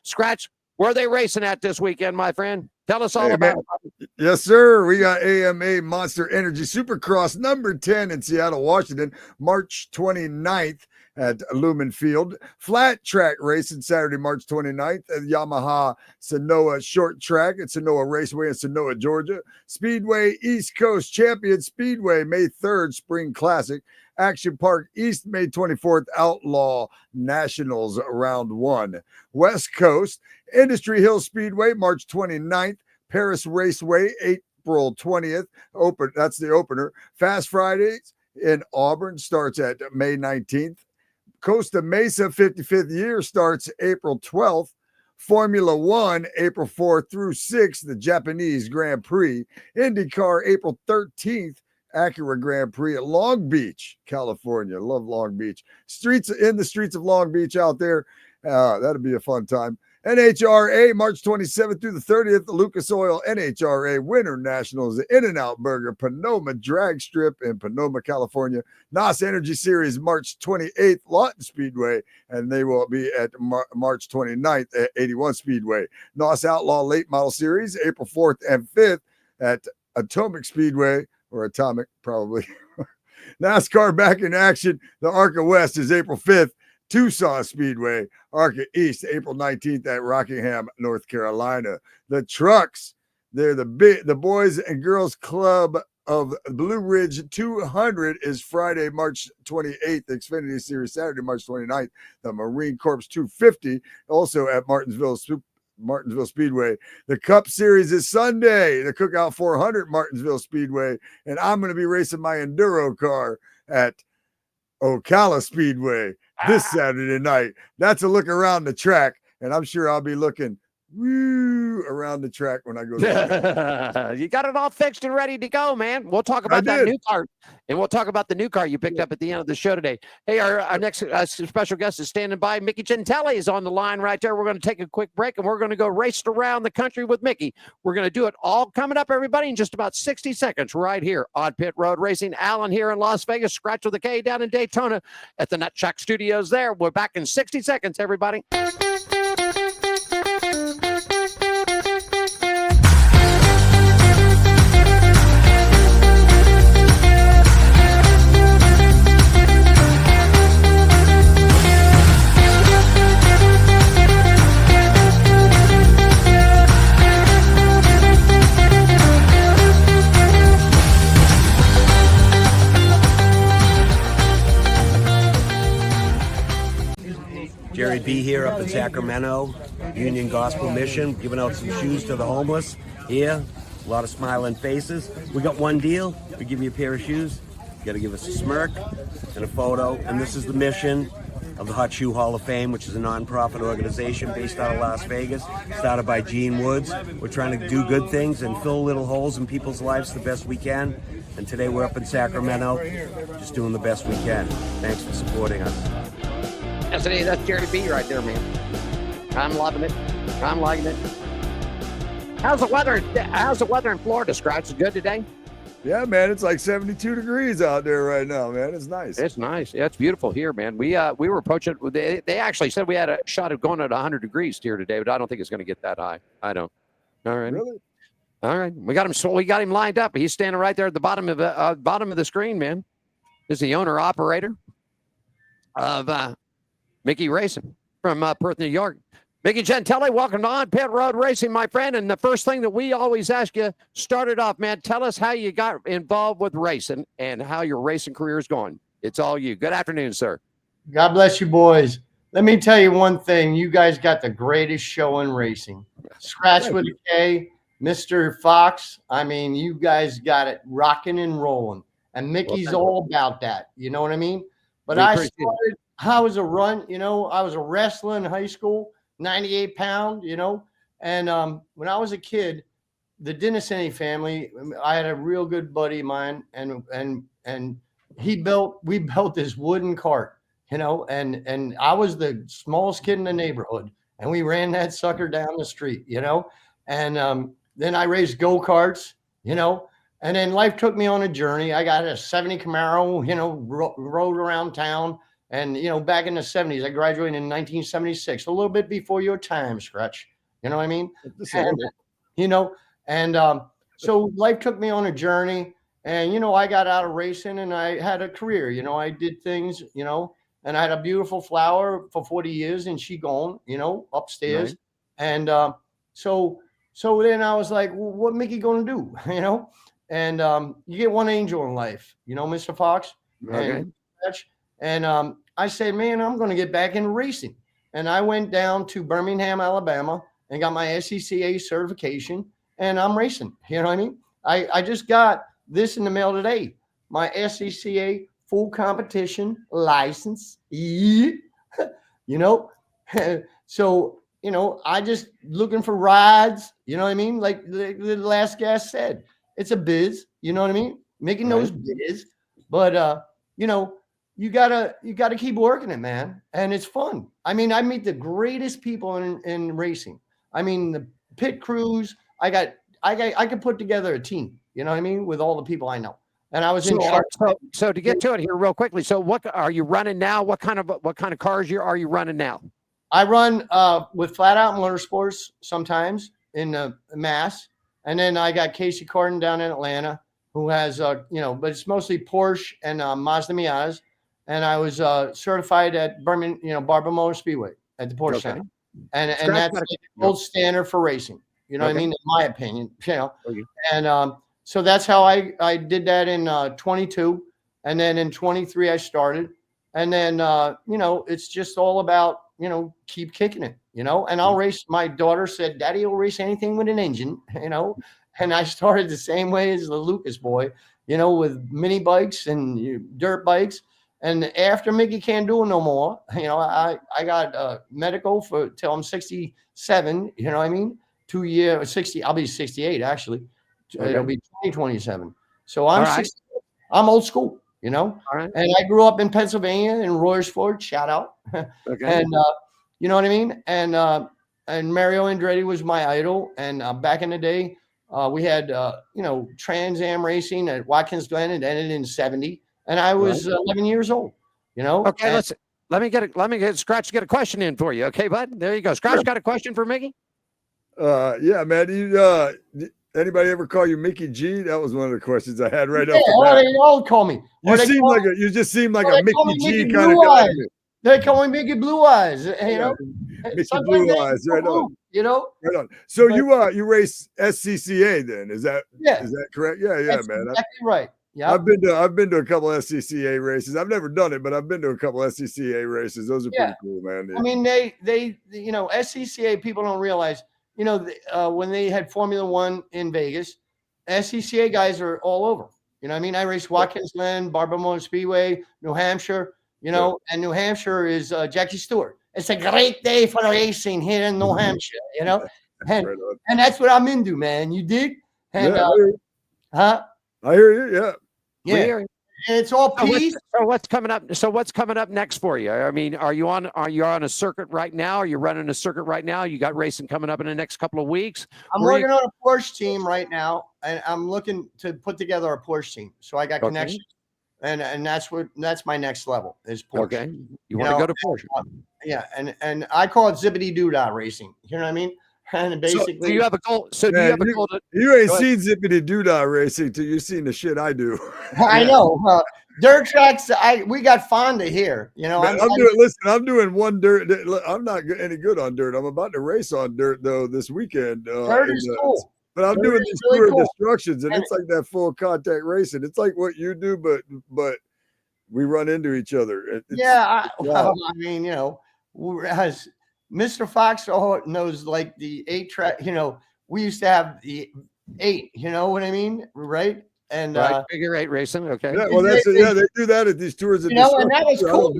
Scratch, where are they racing at this weekend, my friend? Tell us all about it. Yes, sir. We got AMA Monster Energy Supercross number 10 in Seattle, Washington, March 29th at Lumen Field. Flat track racing Saturday, March 29th at Yamaha Sanoa Short Track at Sanoa Raceway in Sanoa, Georgia. Speedway East Coast Champion Speedway, May 3rd, Spring Classic. Action Park East, May 24th, Outlaw Nationals Round 1. West Coast Industry Hill Speedway, March 29th. Paris Raceway, April 20th. That's the opener. Fast Fridays in Auburn starts at May 19th. Costa Mesa 55th year starts April 12th. Formula One, April 4th through 6th, the Japanese Grand Prix. IndyCar, April 13th. Acura Grand Prix at Long Beach, California. Love Long Beach. In the streets of Long Beach out there. That'll be a fun time. NHRA, March 27th through the 30th, the Lucas Oil NHRA Winter Nationals, the In-N-Out Burger, Panoma Drag Strip in Panoma, California. NOS Energy Series, March 28th, Lawton Speedway, and they will be at March 29th at 81 Speedway. NOS Outlaw Late Model Series, April 4th and 5th at Atomic Speedway, or Atomic, probably. NASCAR back in action. The ARCA West is April 5th. Tucson Speedway, ARCA East, April 19th at Rockingham, North Carolina. The trucks, they're the Boys and Girls Club of Blue Ridge 200 is Friday, March 28th. The Xfinity Series, Saturday, March 29th. The Marine Corps 250, also at Martinsville Speedway. The Cup Series is Sunday. The Cookout 400 Martinsville Speedway. And I'm going to be racing my Enduro car at Ocala Speedway this Saturday night. That's a look around the track, and I'm sure I'll be looking around the track when I go to You got it all fixed and ready to go, man. We'll talk about that new car, and we'll talk about the new car you picked up at the end of the show today. Hey, our next special guest is standing by. Mickey Gentili is on the line right there. We're going to take a quick break, and we're going to go race around the country with Mickey. We're going to do it all coming up, everybody, in just about 60 seconds right here on Pit Road Racing. Alan here in Las Vegas, Scratch with a K down in Daytona at the Nut Shack Studios there. We're back in 60 seconds, everybody. Jerry B here up in Sacramento, Union Gospel Mission, giving out some shoes to the homeless here. A lot of smiling faces. We got one deal. We give you a pair of shoes. You got to give us a smirk and a photo. And this is the mission of the Hot Shoe Hall of Fame, which is a non-profit organization based out of Las Vegas, started by Gene Woods. We're trying to do good things and fill little holes in people's lives the best we can. And today we're up in Sacramento, just doing the best we can. Thanks for supporting us. Yes, that's Jerry B right there, man. I'm loving it. I'm liking it. How's the weather? How's the weather in Florida, Scratch? Is it good today? Yeah, man, it's like 72 degrees out there right now, man. It's nice. It's nice. Yeah, it's beautiful here, man. We were approaching. They actually said we had a shot of going at 100 degrees here today, but I don't think it's going to get that high. I don't. All right. Really? All right. We got him. So we got him lined up. He's standing right there at the bottom of the screen, man. This is the owner operator of Mickey Racing from Perth, New York. Mickey Gentili, welcome on Pit Road Racing, my friend. And the first thing that we always ask you, started off, man, tell us how you got involved with racing and how your racing career is going. It's all you. Good afternoon, sir. God bless you, boys. Let me tell you one thing. You guys got the greatest show in racing. Scratch with a K, Mr. Fox. I mean, you guys got it rocking and rolling. And Mickey's all about that. You know what I mean? But I was a wrestler in high school. 98 pound, and when I was a kid, the Dinasini family, I had a real good buddy of mine, and we built this wooden cart, and I was the smallest kid in the neighborhood, and we ran that sucker down the street, and then I raced go-karts, and then life took me on a journey. I got a 70 Camaro, rode around town. And, back in the 70s, I graduated in 1976, a little bit before your time, Scratch. You know what I mean? you know. And so life took me on a journey, and I got out of racing and I had a career. I did things, and I had a beautiful flower for 40 years, and she gone, upstairs. Right. And so then I was like, well, what Mickey gonna do? And you get one angel in life, Mr. Fox. Okay. And I said, man, I'm gonna get back into racing. And I went down to Birmingham, Alabama, and got my SCCA certification, and I'm racing. You know what I mean? I just got this in the mail today. My SCCA full competition license. So, I just looking for rides. You know what I mean? Like the last guest said, it's a biz. You know what I mean? Making those biz. But, you gotta keep working it, man. And it's fun. I mean, I meet the greatest people in racing. I mean, the pit crews, I could put together a team, you know what I mean? With all the people I know. And I was in charge. So to get to it here real quickly. So what are you running now? What kind of cars are you running now? I run with Flat Out Motorsports sometimes in Mass. And then I got Casey Corden down in Atlanta, who has, but it's mostly Porsche and Mazda Miatas. And I was certified at Barber Motor Speedway at the Porsche Center. And that's like the gold standard for racing. You know what I mean? In my opinion, And so that's how I did that in 22. And then in 23, I started. And then, it's just all about, keep kicking it, and I'll race. My daughter said, Daddy will race anything with an engine, and I started the same way as the Lucas boy, with mini bikes and dirt bikes. And after Mickey can't do it no more, I got medical till I'm 67, you know what I mean? 2 years, 60, I'll be 68 actually. It'll be 2027. So I'm 60, I'm old school, And I grew up in Pennsylvania in Royersford, shout out. And you know what I mean? And Mario Andretti was my idol. And back in the day, we had Trans Am racing at Watkins Glen. It ended in 70. And I was 11 years old, Okay, let me get Scratch get a question in for you. Okay, bud. There you go. Scratch got a question for Mickey? Yeah, man. Anybody ever call you Mickey G? That was one of the questions I had right off the bat. They all call me. You just seem like a Mickey G kind of guy. They call me Mickey Blue Eyes, Mickey Blue Eyes, right on. Right on. So you race SCCA then? Is that correct? Yeah, That's man. Exactly right. Yeah, I've been to a couple SCCA races. I've never done it, but I've been to a couple SCCA races. Those are pretty cool, man. I mean, they SCCA people don't realize, when they had Formula One in Vegas, SCCA guys are all over. You know what I mean? I raced Watkins Glen, Barber Motor Speedway, New Hampshire, and New Hampshire is Jackie Stewart. It's a great day for racing here in New Hampshire, and that's what I'm into, man. You dig? And I hear you. Yeah. And it's all peace. So what's coming up? So what's coming up next for you? I mean, are you on a circuit right now? Are you running a circuit right now? You got racing coming up in the next couple of weeks? I'm working on a Porsche team right now, and I'm looking to put together a Porsche team. So I got connections, and that's my next level is Porsche. Okay, you want to go to Porsche? And I call it zippity doo dah racing. You know what I mean? And basically, do you have a goal? So do you have a goal? You ain't seen zippity doo dah racing till you've seen the shit I do. I know. Dirt tracks. We got Fonda here. I'm doing one dirt. I'm not any good on dirt. I'm about to race on dirt though this weekend. Dirt is cool. But I'm doing these tour destructions, and it's like that full contact racing. It's like what you do, but we run into each other. I mean, as Mr. Fox knows, like the 8-track, we used to have the 8, you know what I mean? Right. And figure 8 racing. Okay. Yeah, well, they do that at these tours. And that was cool.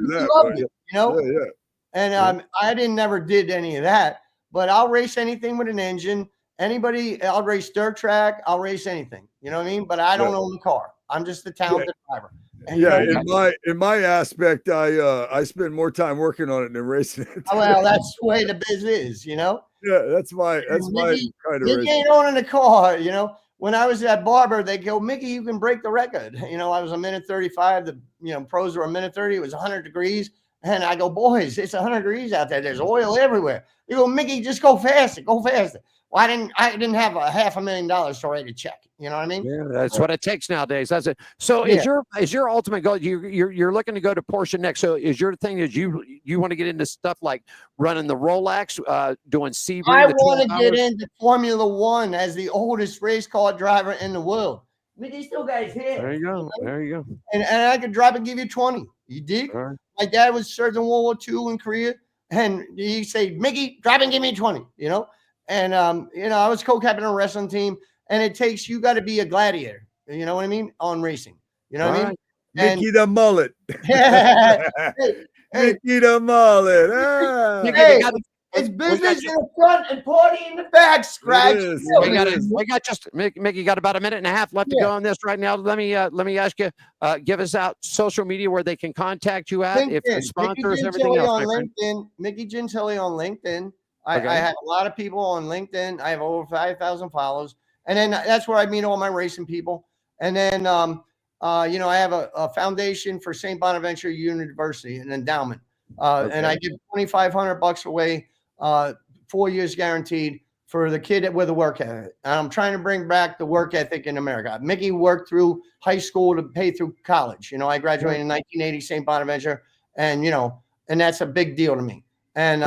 And I never did any of that, but I'll race anything with an engine. I'll race dirt track. I'll race anything. You know what I mean? But I don't own the car. I'm just a talented driver. And in my aspect, I spend more time working on it than racing it. Well, that's the way the biz is, Yeah, that's my kind of Mickey ain't owning a car, When I was at Barber, they go, Mickey, you can break the record. I was a minute 35. The pros were a minute 30. It was 100 degrees. And I go, boys, it's 100 degrees out there. There's oil everywhere. You go, Mickey, just go faster. Go faster. Well, I didn't have a $500,000 to write a check. You know what I mean? Yeah, that's what it takes nowadays. That's it. So is your ultimate goal? You're looking to go to Porsche next. So is your thing is you want to get into stuff like running the Rolex, doing Sebring? I want to get into Formula One as the oldest race car driver in the world. I mean, these two guys here. There you go. There you go. And I could drive and give you 20. You dig? Right. My dad was served in World War II in Korea, and he say, Mickey, drive and give me 20. You know, and I was co-captain of a wrestling team, and it takes you got to be a gladiator. You know what I mean? On racing. You know what I mean? Mickey the mullet. Hey, Mickey the mullet. Ah. Hey, it's business in the front and party in the back, Scratch. Mickey got about a minute and a half left to go on this right now. Let me ask you, give us out social media where they can contact you at, LinkedIn. if sponsors, Mickey everything Gentili else. on LinkedIn. Mickey Gentili on LinkedIn. I Okay. have a lot of people on LinkedIn. I have over 5,000 followers. And then that's where I meet all my racing people. And then, I have a foundation for St. Bonaventure University, an endowment. And I give $2,500 away, 4 years guaranteed for the kid with a work ethic. And I'm trying to bring back the work ethic in America. Mickey worked through high school to pay through college. I graduated in 1980, St. Bonaventure, and and that's a big deal to me. And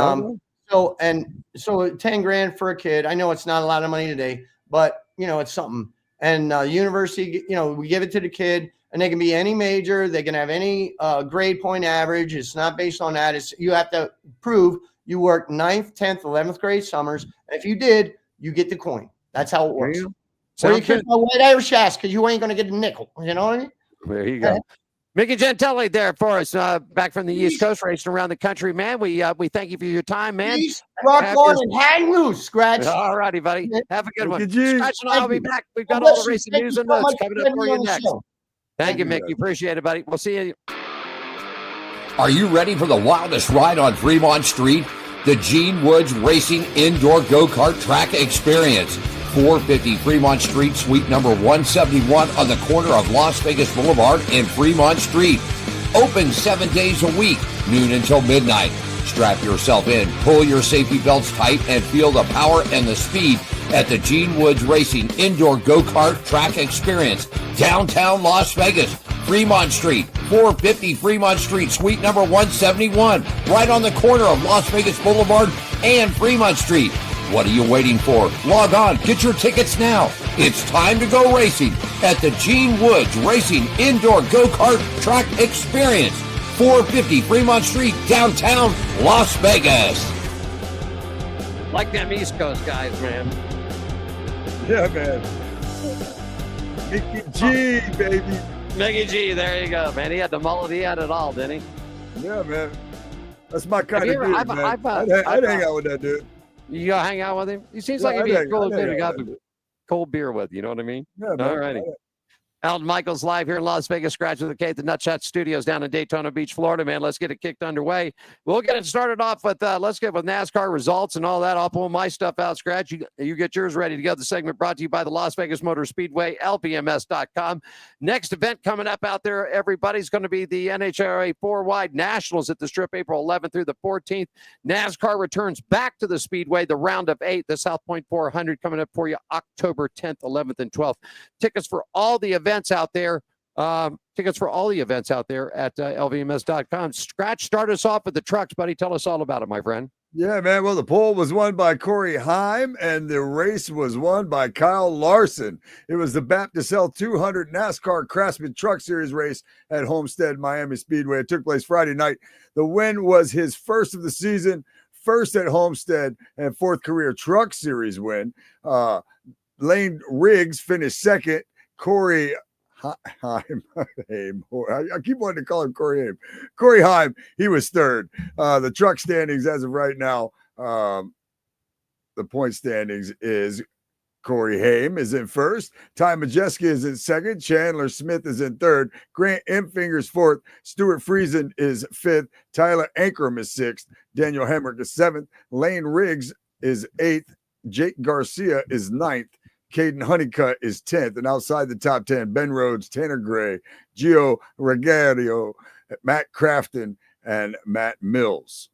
so 10 grand for a kid. I know it's not a lot of money today, but it's something. And university, we give it to the kid, and they can be any major. They can have any grade point average. It's not based on that. You have to prove you worked 9th, 10th, 11th grade summers. And if you did, you get the coin. That's how it works. Or you can go white Irish ass because you ain't going to get a nickel. You know what I mean? There you go. Mickey Gentili there for us, back from the East Coast, racing around the country, man. We thank you for your time, man. Rock on and hang loose, Scratch. All righty, buddy. Have a good one. G. Scratch and I'll be back. We've got all the racing news and notes coming up for you next. Thank you, Mickey. Appreciate it, buddy. We'll see you. Are you ready for the wildest ride on Fremont Street? The Gene Woods Racing Indoor Go-Kart Track Experience. 450 Fremont Street, suite number 171 on the corner of Las Vegas Boulevard and Fremont Street. Open 7 days a week, noon until midnight. Strap yourself in, pull your safety belts tight, and feel the power and the speed at the Gene Woods Racing Indoor Go-Kart Track Experience, downtown Las Vegas, Fremont Street, 450 Fremont Street, suite number 171, right on the corner of Las Vegas Boulevard and Fremont Street. What are you waiting for? Log on, get your tickets now. It's time to go racing at the Gene Woods Racing Indoor Go-Kart Track Experience, 450 Fremont Street, downtown Las Vegas. Like them East Coast guys, man. Yeah, man. Mickey G, baby. Mickey G, there you go, man. He had the mullet. He had it all, didn't he? Yeah, man. That's my kind of ever- dude, I've- man. I've- I'd hang out with that dude. You go hang out with him? He seems Yeah, like he'd be I'd a cool hang dude to out have with a him. cold beer with. You know what I mean? Yeah, man. All righty. Alan Michaels live here in Las Vegas, Scratch with the K at the Nutshot Studios down in Daytona Beach, Florida, man. Let's get it kicked underway. We'll get it started off with, let's get with NASCAR results and all that. I'll pull my stuff out, Scratch. You get yours ready to go. The segment brought to you by the Las Vegas Motor Speedway, LVMS.com. Next event coming up out there, everybody's going to be the NHRA 4-Wide Nationals at the Strip, April 11th through the 14th. NASCAR returns back to the Speedway, the round of 8, the South Point 400 coming up for you October 10th, 11th, and 12th. Tickets for all the events out there. At LVMS.com. Scratch, start us off with the trucks, buddy. Tell us all about it, my friend. Yeah, man. Well, the pole was won by Corey Heim, and the race was won by Kyle Larson. It was the Baptist L 200 NASCAR Craftsman Truck Series race at Homestead Miami Speedway. It took place Friday night. The win was his first of the season, first at Homestead, and fourth career Truck Series win. Lane Riggs finished second. Corey Heim. I keep wanting to call him Corey Haim. Corey Heim, he was third. The truck standings as of right now, the point standings is Corey Haim is in first. Ty Majeski is in second. Chandler Smith is in third. Grant Empfinger's fourth. Stuart Friesen is fifth. Tyler Ankrum is sixth. Daniel Hemrick is seventh. Lane Riggs is eighth. Jake Garcia is ninth. Caden Honeycutt is 10th, and outside the top 10, Ben Rhodes, Tanner Gray, Gio Regario, Matt Crafton, and Matt Mills.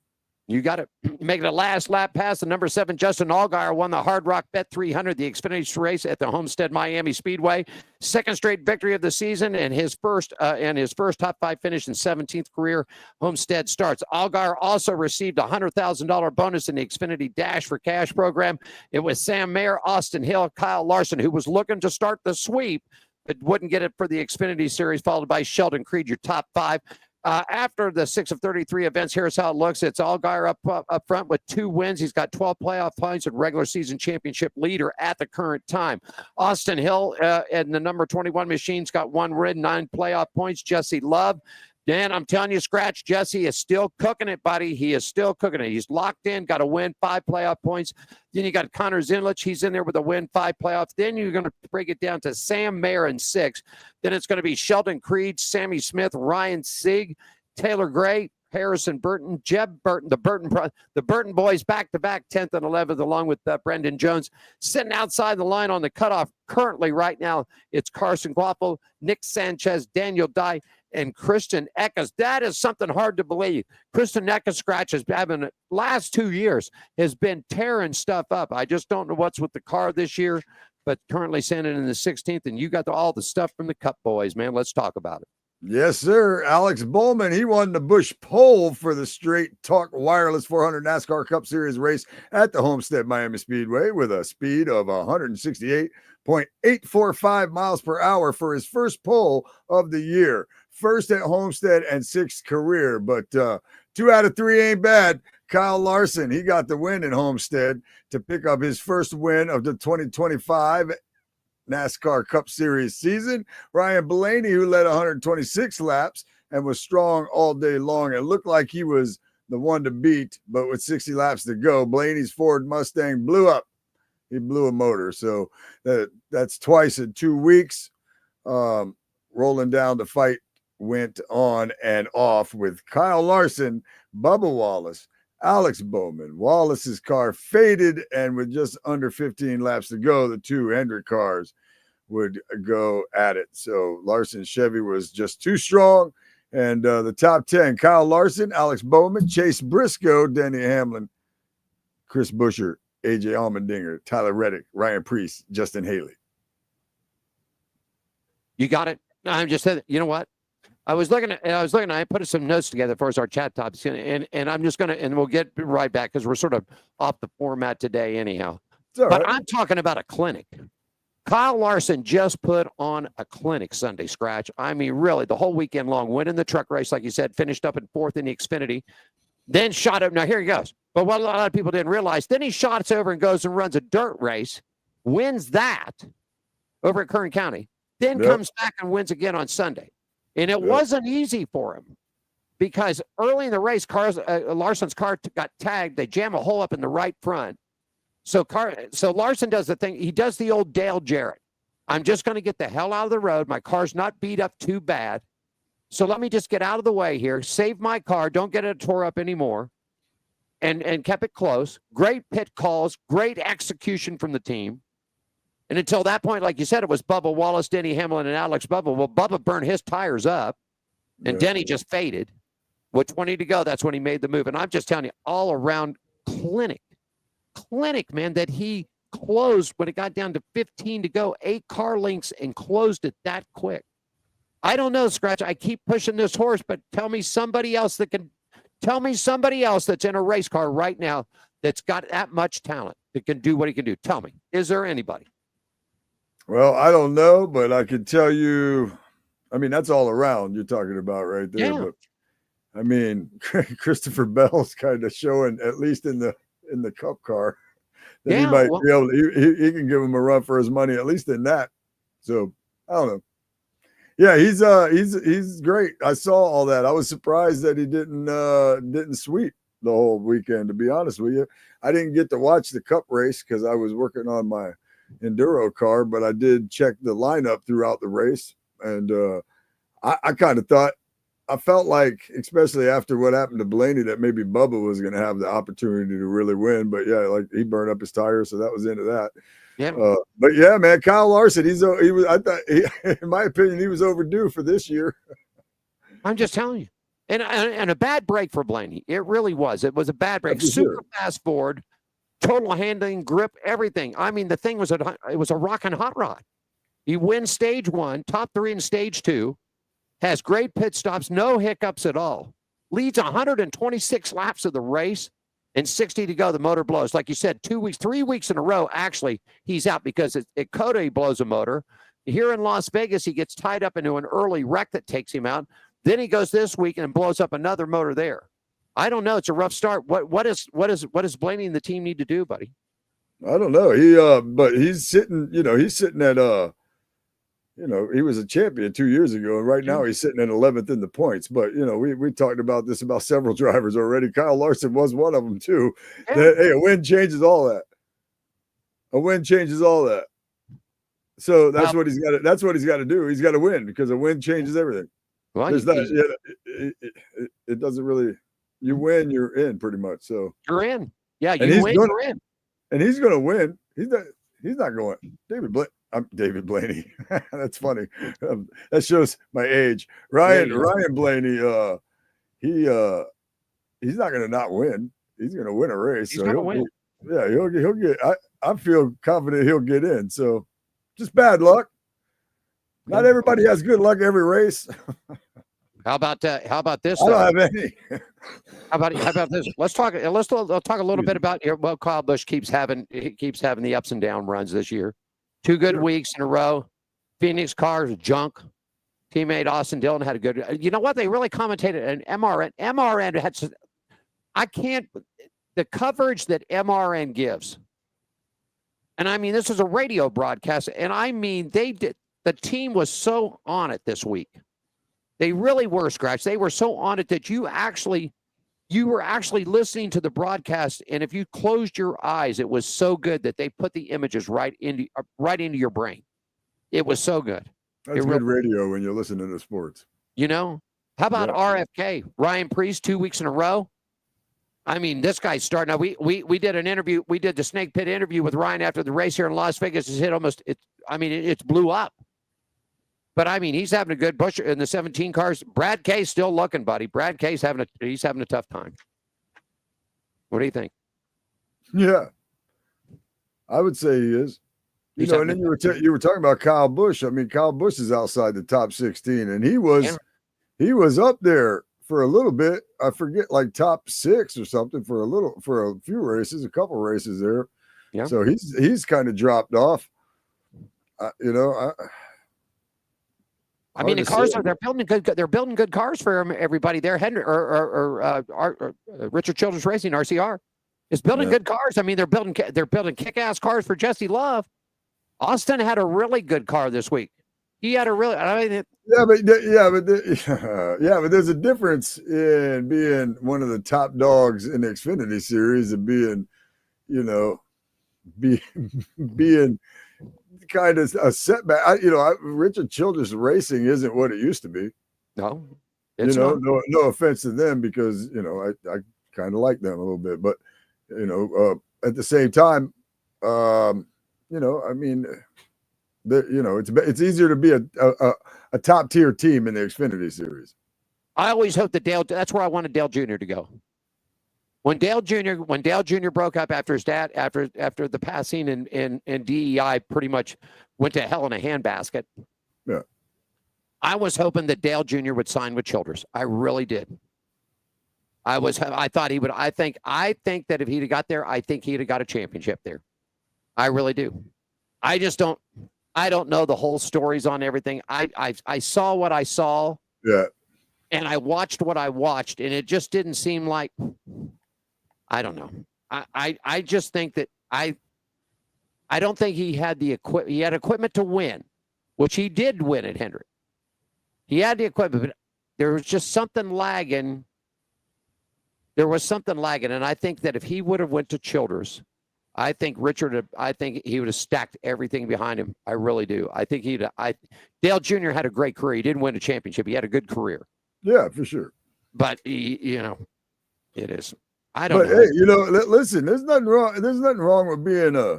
You got it. Making a last lap pass, the number 7 Justin Allgaier won the Hard Rock Bet 300, the Xfinity race at the Homestead Miami Speedway. Second straight victory of the season, and his first top 5 finish in 17th career Homestead starts. Allgaier also received a $100,000 bonus in the Xfinity Dash for Cash program. It was Sam Mayer, Austin Hill, Kyle Larson, who was looking to start the sweep, but wouldn't get it for the Xfinity Series, followed by Sheldon Creed, your top 5. After the 6 of 33 events, here's how it looks. It's Allgaier up front with 2 wins. He's got 12 playoff points and regular season championship leader at the current time. Austin Hill and the number 21 machine's got 1 win, 9 playoff points. Jesse Love. Dan, I'm telling you, Scratch, Jesse is still cooking it, buddy. He is still cooking it. He's locked in, got a win, 5 playoff points. Then you got Connor Zinlich. He's in there with a win, 5 playoffs. Then you're going to break it down to Sam Mayer in 6. Then it's going to be Sheldon Creed, Sammy Smith, Ryan Sieg, Taylor Gray, Harrison Burton, Jeb Burton, the Burton boys back-to-back 10th and 11th, along with Brendan Jones. Sitting outside the line on the cutoff currently right now, it's Carson Guapo, Nick Sanchez, Daniel Dye, and Christian Eckes. That is something hard to believe. Christian Eckes, Scratch, has been, last 2 years, has been tearing stuff up. I just don't know what's with the car this year, but currently standing in the 16th, and you got all the stuff from the Cup boys, man. Let's talk about it. Yes, sir. Alex Bowman, he won the Busch pole for the Straight Talk Wireless 400 NASCAR Cup Series race at the Homestead Miami Speedway with a speed of 168.845 miles per hour for his first pole of the year. First at Homestead and 6th career, but 2 out of 3 ain't bad. Kyle Larson, he got the win in Homestead to pick up his first win of the 2025 NASCAR Cup Series season. Ryan Blaney, who led 126 laps and was strong all day long, it looked like he was the one to beat, but with 60 laps to go, Blaney's Ford Mustang blew up. He blew a motor, so that's twice in 2 weeks. Rolling down, the fight went on and off with Kyle Larson, Bubba Wallace, Alex Bowman. Wallace's car faded, and with just under 15 laps to go, the 2 Hendrick cars would go at it. So Larson's Chevy was just too strong. And the top 10, Kyle Larson, Alex Bowman, Chase Briscoe, Denny Hamlin, Chris Buescher, AJ Allmendinger, Tyler Reddick, Ryan Preece, Justin Haley. You got it. I'm just saying, you know what? I put some notes together for us, our chat topics, and I'm just going to, and we'll get right back because we're sort of off the format today anyhow. But I'm talking about a clinic. Kyle Larson just put on a clinic Sunday, Scratch. I mean, really, the whole weekend long, winning the truck race, like you said, finished up in 4th in the Xfinity, then shot up. Now, here he goes. But what a lot of people didn't realize, then he shots over and goes and runs a dirt race, wins that over at Kern County, then comes back and wins again on Sunday. And it wasn't easy for him because early in the race, Larson's car got tagged. They jam a hole up in the right front. So Larson does the thing. He does the old Dale Jarrett. I'm just going to get the hell out of the road. My car's not beat up too bad. So let me just get out of the way here, save my car, don't get it tore up anymore, and kept it close. Great pit calls, great execution from the team. And until that point, like you said, it was Bubba Wallace, Denny Hamlin, and Alex Bubba. Well, Bubba burned his tires up, and Denny just faded. With 20 to go, that's when he made the move. And I'm just telling you, all around clinic, man, that he closed when it got down to 15 to go, 8 car lengths, and closed it that quick. I don't know, Scratch. I keep pushing this horse, but tell me somebody else that's in a race car right now that's got that much talent that can do what he can do. Tell me, is there anybody? Well, I don't know, but I can tell you, I mean, that's all around you're talking about right there. Yeah. But I mean, Christopher Bell's kind of showing, at least in the Cup car, that he might be able to, he can give him a run for his money, at least in that. So I don't know. Yeah, he's great. I saw all that. I was surprised that he didn't sweep the whole weekend, to be honest with you. I didn't get to watch the Cup race because I was working on my enduro car, but I did check the lineup throughout the race, and I kind of thought, I felt like, especially after what happened to Blaney, that maybe Bubba was going to have the opportunity to really win, but yeah, like he burned up his tires, so that was into that. Yeah. But yeah, man, Kyle Larson, I thought in my opinion, he was overdue for this year. I'm just telling you. And a bad break for Blaney. It really was. It was a bad break. Super fast forward, total handling, grip, everything. I mean, the thing was it was a rockin' hot rod. He wins stage 1, top 3 in stage 2, has great pit stops, no hiccups at all. Leads 126 laps of the race and 60 to go. The motor blows. Like you said, 3 weeks in a row, actually, he's out because at COTA, he blows a motor. Here in Las Vegas, he gets tied up into an early wreck that takes him out. Then he goes this week and blows up another motor there. I don't know. It's a rough start. What does Blaney and the team need to do, buddy? I don't know. But he's sitting, he's sitting at he was a champion 2 years ago, and right now he's sitting at 11th in the points. But we talked about this about several drivers already. Kyle Larson was one of them too. Yeah. Hey, a win changes all that. A win changes all that. So that's what he's got to. That's what he's got to do. He's got to win because a win changes everything. Well, it doesn't really. You win, you're in pretty much. So you're in. Yeah, you're in. And he's going to win. He's not going. I'm David Blaney. That's funny. That shows my age. Ryan Blaney. He's not going to not win. He's going to win a race. He's going to win. He'll get. I feel confident he'll get in. So just bad luck. Not everybody has good luck every race. How about this? I don't have any. How about this? Let's talk a little bit about Kyle Busch keeps having the ups and down runs this year. 2 good weeks in a row. Phoenix cars junk. Teammate Austin Dillon had a good. You know what? They really commentated an MRN. MRN had. The coverage that MRN gives. And I mean, this is a radio broadcast, and I mean, the team was so on it this week. They really were, Scratch. They were so on it that you were actually listening to the broadcast, and if you closed your eyes, it was so good that they put the images right into your brain. It was so good. That's good radio when you're listening to sports. How about RFK? Ryan Priest, 2 weeks in a row. I mean, this guy's starting. Now, we did an interview. We did the Snake Pit interview with Ryan after the race here in Las Vegas. It blew up. But I mean, he's having a good push in the 17 cars. Brad Kay's still looking, buddy. Brad Kay's having a tough time. What do you think? Yeah, I would say he is. And then you were talking about Kyle Busch. I mean, Kyle Busch is outside the top 16, and he was up there for a little bit. I forget, like top 6 or something for a few races, a couple races there. Yeah. So he's kind of dropped off. I mean, the cars they're building good. They're building good cars for everybody there. Henry or Richard Childress Racing RCR is building good cars. I mean, they're building kick-ass cars for Jesse Love. Austin had a really good car this week. He had a really. But there's a difference in being one of the top dogs in the Xfinity Series and being, being kind of a setback. Richard Childress Racing isn't what it used to be. No, it's not. No offense to them because I kind of like them a little bit, but at the same time, I mean, it's easier to be a top tier team in the Xfinity Series. I always hope that Dale. That's where I wanted Dale Jr. to go. When Dale Jr. broke up after his dad, after the passing and DEI pretty much went to hell in a handbasket. Yeah. I was hoping that Dale Jr. would sign with Childress. I really did. I thought he would. I think that if he'd have got there, I think he'd have got a championship there. I really do. I don't know the whole stories on everything. I saw what I saw. Yeah. And I watched what I watched, and it just didn't seem like. I don't know. I just think that I don't think he had the equipment. He had equipment to win, which he did win at Hendrick. He had the equipment, but there was just something lagging. There was something lagging, and I think that if he would have went to Childress, I think he would have stacked everything behind him. I really do. I think Dale Jr. had a great career. He didn't win a championship. He had a good career. Yeah, for sure. But it is. I don't know. Hey, listen, there's nothing wrong. There's nothing wrong with being a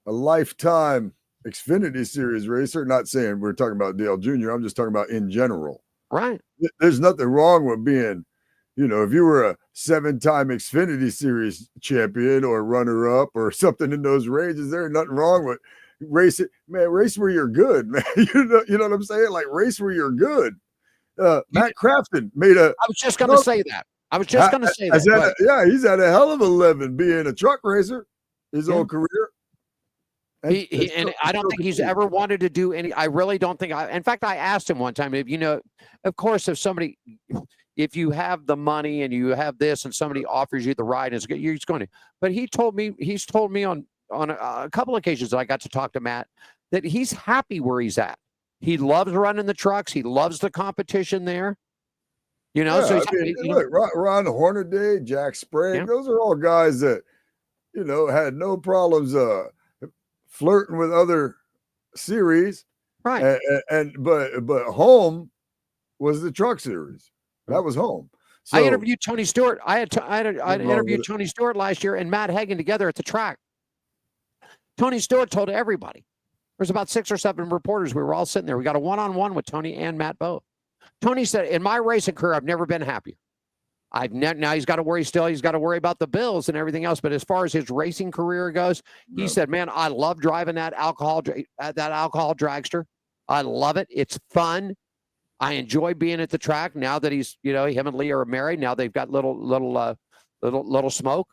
lifetime Xfinity Series racer. Not saying we're talking about Dale Jr. I'm just talking about in general. Right. There's nothing wrong with being if you were a 7-time Xfinity Series champion or runner-up or something in those ranges, there's nothing wrong with racing. Man, race where you're good, man. You know what I'm saying? Like, race where you're good. Matt Crafton made a. I was just going to say that. I was just going to say that. Yeah, he's had a hell of a living being a truck racer his whole career. And I don't think he's ever wanted to do any. I really don't think. In fact, I asked him one time if of course, if you have the money and you have this, and somebody offers you the ride, you're going to. But he's told me on a couple occasions that I got to talk to Matt that he's happy where he's at. He loves running the trucks. He loves the competition there. So look, Ron Hornaday, Jack Sprague, those are all guys that had no problems flirting with other series, right? But home was the truck series. That was home. So, I interviewed Tony Stewart. I interviewed Tony Stewart last year and Matt Hagan together at the track. Tony Stewart told everybody. There's about 6 or 7 reporters. We were all sitting there. We got a one-on-one with Tony and Matt both. Tony said, in my racing career, I've never been happier. Now he's got to worry still. He's got to worry about the bills and everything else. But as far as his racing career goes, he said, man, I love driving that alcohol dragster. I love it. It's fun. I enjoy being at the track now that he's, him and Lee are married. Now they've got little smoke,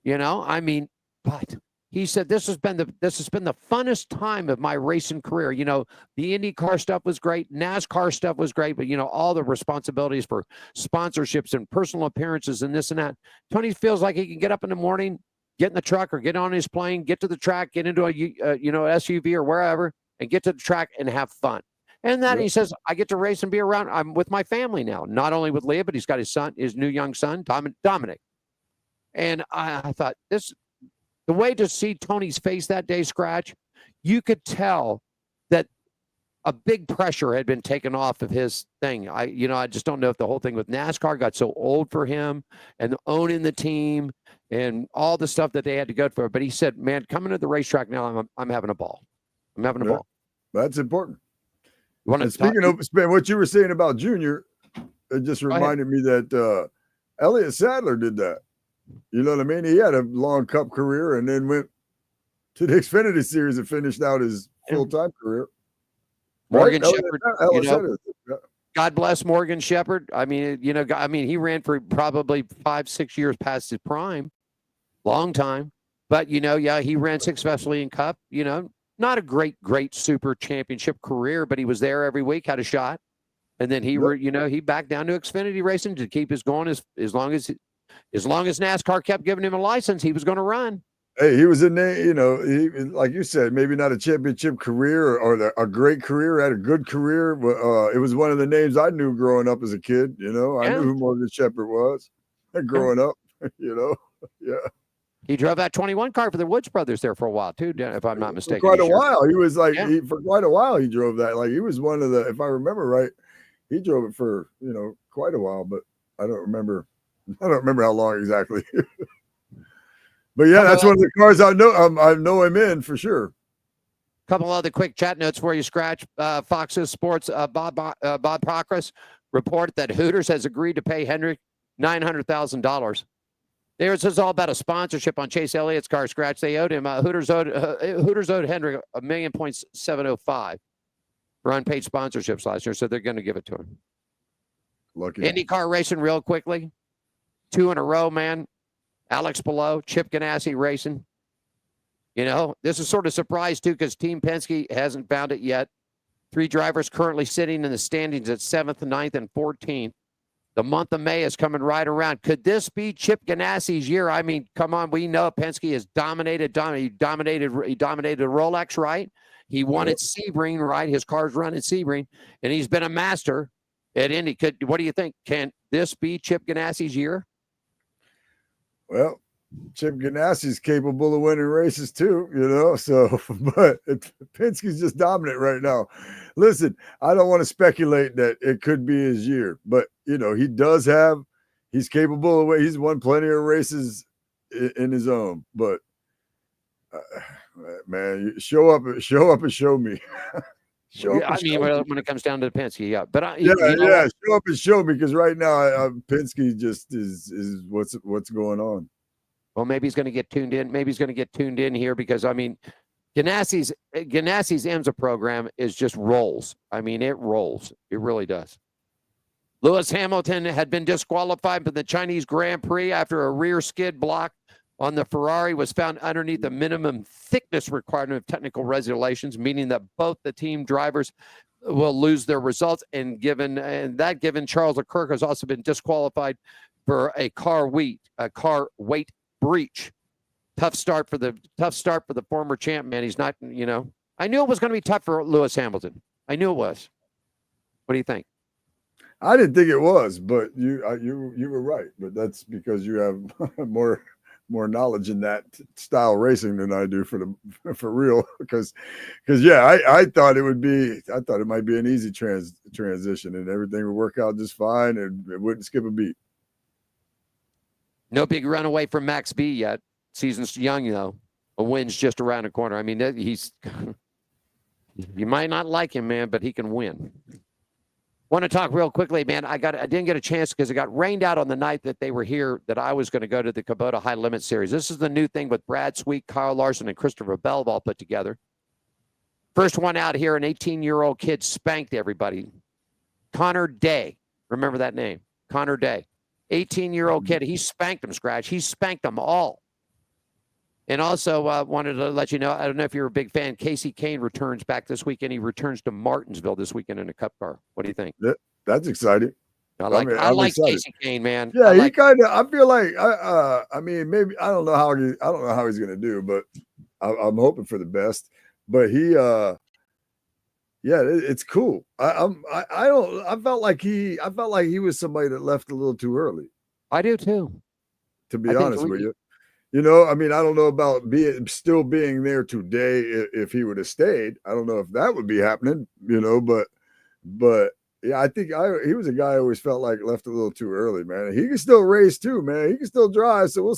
but he said, this has been the funnest time of my racing career. The IndyCar stuff was great. NASCAR stuff was great, but all the responsibilities for sponsorships and personal appearances and this and that. Tony feels like he can get up in the morning, get in the truck or get on his plane, get to the track, get into a SUV or wherever and get to the track and have fun. And then he says, I get to race and be around. I'm with my family now, not only with Leah, but he's got his new young son, Dominic. And I thought the way to see Tony's face that day, Scratch, you could tell that a big pressure had been taken off of his thing. I just don't know if the whole thing with NASCAR got so old for him and owning the team and all the stuff that they had to go through. But he said, man, coming to the racetrack now, I'm having a ball. I'm having a ball. That's important. Speaking of what you were saying about Junior, it just reminded me that Elliott Sadler did that. You know what I mean? He had a long Cup career and then went to the Xfinity Series and finished out his full-time career. Morgan Shepherd, God bless Morgan Shepherd. He ran for probably 5-6 years past his prime, long time. But he ran successfully in Cup. Not a great super championship career, but he was there every week, had a shot, and then he backed down to Xfinity racing to keep his going as long as NASCAR kept giving him a license, he was going to run. Hey, he was in there, he, like you said, maybe not a championship career or a great career, had a good career. It was one of the names I knew growing up as a kid. I knew who Morgan Shepherd was growing up, yeah. He drove that 21 car for the Woods brothers there for a while too, if I'm not mistaken. For quite a while. He was like, for quite a while he drove that. Like he was one of the, if I remember right, he drove it for, quite a while, but I don't remember how long exactly. But yeah, that's one of the cars I know him in for sure. Couple other quick chat notes for you, Scratch. Fox Sports, Bob Procris report that Hooters has agreed to pay Hendrick $900,000. This is all about a sponsorship on Chase Elliott's car, Scratch. They owed him. Hooters owed Hendrick $1,705,000 for unpaid sponsorships last year, so they're going to give it to him. Lucky. IndyCar racing real quickly. 2 in a row, man. Alex Palou, Chip Ganassi racing. This is sort of surprise, too, because Team Penske hasn't found it yet. 3 drivers currently sitting in the standings at 7th, 9th, and 14th. The month of May is coming right around. Could this be Chip Ganassi's year? I mean, come on. We know Penske has dominated. He dominated Rolex, right? He won at Sebring, right? His car's run at Sebring, and he's been a master at Indy. What do you think? Can this be Chip Ganassi's year? Well, Chip Ganassi's capable of winning races too, so, but Penske's just dominant right now. Listen, I don't want to speculate that it could be his year, but he's capable of, he's won plenty of races in his own, but man, show up and show me. Show up I and mean, show me. when it comes down to the Penske, yeah. But Yeah, you know, yeah. Show up and show me, because right now Penske just is what's going on. well, maybe he's going to get tuned in. Maybe he's going to get tuned in here because I mean, Ganassi's IMSA program is just rolls. I mean, it rolls. It really does. Lewis Hamilton had been disqualified from the Chinese Grand Prix after a rear skid block on the Ferrari was found underneath the minimum thickness requirement of technical regulations, meaning that both the team drivers will lose their results. And given Charles Leclerc has also been disqualified for a car weight breach. Tough start for the former champ, man. He's not, I knew it was going to be tough for Lewis Hamilton. I knew it was. What do you think? I didn't think it was, but you were right. But that's because you have more knowledge in that style racing than I do for real. Because yeah, I thought it might be an easy transition and everything would work out just fine and it wouldn't skip a beat. No big runaway from Max B yet. Season's young, though. A win's just around the corner. I mean, he's you might not like him, man, but he can win. Want to talk real quickly, man. I didn't get a chance because it got rained out on the night that they were here that I was going to go to the Kubota High Limit Series. This is the new thing with Brad Sweet, Kyle Larson, and Christopher Bell all put together. First one out here, an 18-year-old kid spanked everybody. Connor Day. Remember that name. Connor Day. 18-year-old kid. He spanked them, Scratch. He spanked them all. And also wanted to let you know, I don't know if you're a big fan, Casey Kane returns back this weekend. He returns to Martinsville this weekend in a Cup car. What do you think? That's exciting. I like Casey Kane, man. Yeah, he kind of. I feel like I mean, maybe I don't know how he's gonna do, but I'm hoping for the best. But he, it's cool. I felt like he was somebody that left a little too early. I do too. To be honest with you. I mean, I don't know about still being there today if he would have stayed. I don't know if that would be happening, but yeah, I think he was a guy I always felt like left a little too early, man. He can still race too, man. He can still drive, so we'll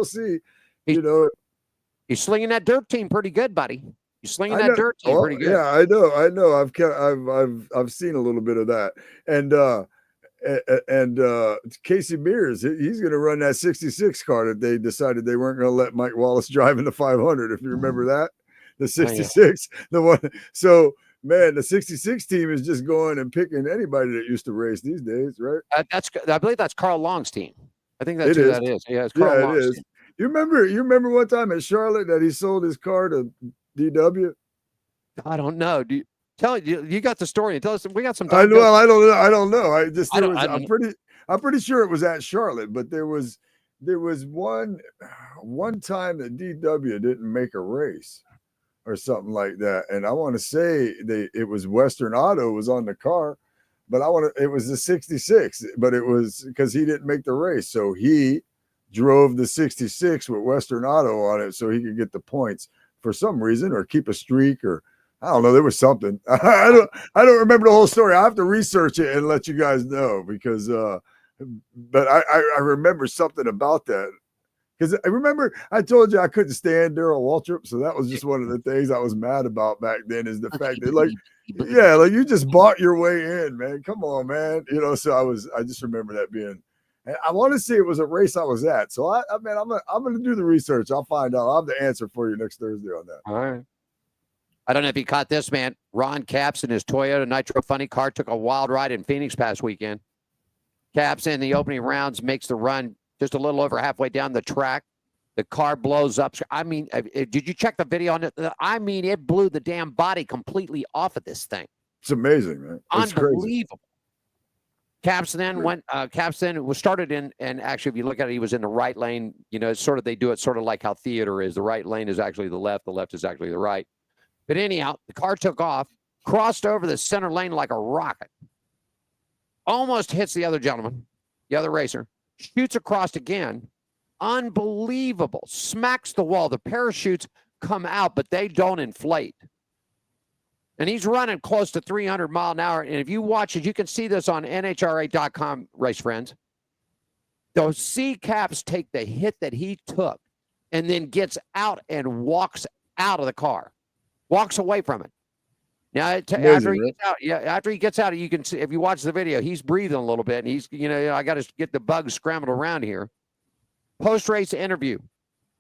see. He's slinging that dirt team pretty good, buddy. He's slinging that dirt team pretty good. Yeah, I know. I've seen a little bit of that, and Casey Mears, he's going to run that 66 car that they decided they weren't going to let Mike Wallace drive in the 500. If you remember that, the 66, the one. So, man, the 66 team is just going and picking anybody that used to race these days, right? I believe that's Carl Long's team. I think that's who that is. Yeah, it's Carl Long's team. You remember one time at Charlotte that he sold his car to DW? I don't know. You got the story. Tell us. We got some time. I don't know. I'm pretty sure it was at Charlotte, but there was one time that DW didn't make a race or something like that, and I want to say it was Western Auto was on the car, but it was the 66, but it was because he didn't make the race, so he drove the 66 with Western Auto on it so he could get the points for some reason or keep a streak or. I don't know. There was something. I don't remember the whole story. I have to research it and let you guys know because, but I remember something about that because I remember I told you I couldn't stand Darrell Waltrip, so that was just one of the things I was mad about back then is the fact that like you just bought your way in, man. Come on, man. So I just remember that being. And I want to say it was a race I was at. So I'm gonna do the research. I'll find out. I'll have the answer for you next Thursday on that. All right. I don't know if you caught this, man. Ron Capps in his Toyota Nitro Funny car took a wild ride in Phoenix past weekend. Capps in the opening rounds makes the run just a little over halfway down the track. The car blows up. I mean, did you check the video on it? I mean, it blew the damn body completely off of this thing. It's amazing, man. It's unbelievable. Capps then was started in, and actually, if you look at it, he was in the right lane. They do it sort of like how theater is. The right lane is actually the left is actually the right. But anyhow, the car took off, crossed over the center lane like a rocket, almost hits the other gentleman, the other racer, shoots across again. Unbelievable. Smacks the wall. The parachutes come out, but they don't inflate. And he's running close to 300 mile an hour. And if you watch it, you can see this on NHRA.com, race friends. Those C Caps take the hit that he took and then gets out and walks out of the car. Walks away from it. Now, after he gets out, you can see if you watch the video, he's breathing a little bit, and he's, I got to get the bugs scrambled around here. Post-race interview,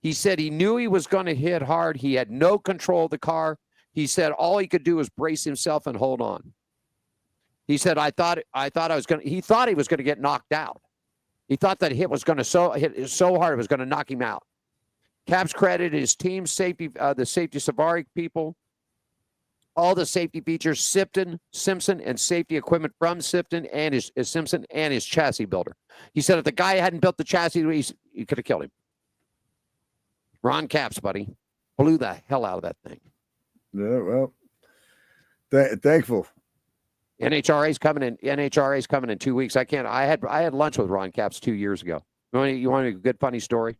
he said he knew he was going to hit hard. He had no control of the car. He said all he could do was brace himself and hold on. He said, he thought he was going to get knocked out. He thought that hit was going to hit so hard it was going to knock him out. Capps credited his team safety, the safety Savari people, all the safety features, Simpson, and safety equipment from Simpson and his Simpson and his chassis builder. He said if the guy hadn't built the chassis, he could have killed him. Ron Capps, buddy, blew the hell out of that thing. Yeah, well, thankful. NHRA's coming in 2 weeks. I had lunch with Ron Capps 2 years ago. You want a good funny story?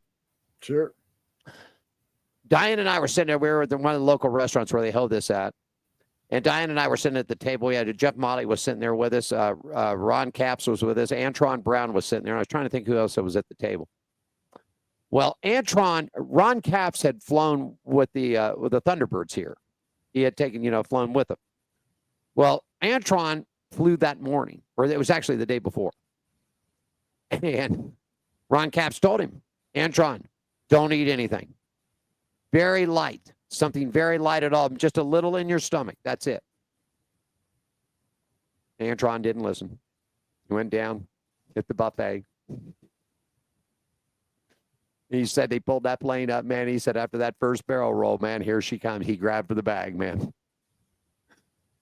Sure. Diane and I were sitting there. We were at one of the local restaurants where they held this at. And Diane and I were sitting at the table. We had Jeff Motley was sitting there with us. Ron Capps was with us. Antron Brown was sitting there. I was trying to think who else was at the table. Well, Ron Capps had flown with the Thunderbirds here. He had flown with them. Well, Antron flew that morning, or it was actually the day before. And Ron Capps told him, Antron, don't eat anything. Very light. Something very light at all. Just a little in your stomach. That's it. Antron didn't listen. He went down, hit the buffet. He said they pulled that plane up, man. He said after that first barrel roll, man, here she comes. He grabbed for the bag, man.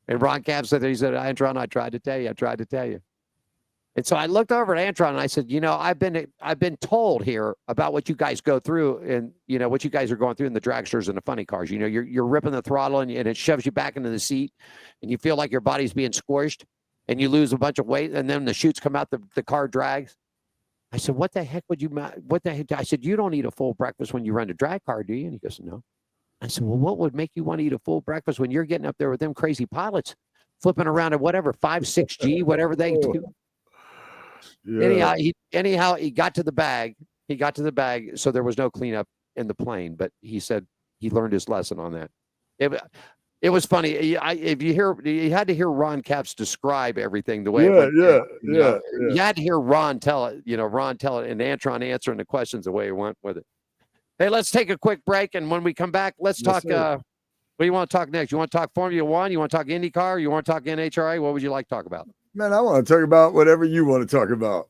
And Ron Capps said, Antron, I tried to tell you. And so I looked over at Antron and I said, I've been told here about what you guys go through and, what you guys are going through in the dragsters and the funny cars. You're ripping the throttle and it shoves you back into the seat and you feel like your body's being squished and you lose a bunch of weight and then the chutes come out, the car drags. I said, what the heck? I said, you don't eat a full breakfast when you run a drag car, do you? And he goes, no. I said, well, what would make you want to eat a full breakfast when you're getting up there with them crazy pilots flipping around at whatever, 5-6G, whatever they do? Yeah. Anyhow, he got to the bag. So there was no cleanup in the plane, but he said he learned his lesson on that. It was funny. You had to hear Ron Capps describe everything the way it went. You had to hear Ron tell it, and Antron answering the questions the way he went with it. Hey, let's take a quick break, and when we come back, let's talk. What do you want to talk next? You want to talk Formula One? You want to talk IndyCar? You want to talk NHRA? What would you like to talk about? Man, I want to talk about whatever you want to talk about.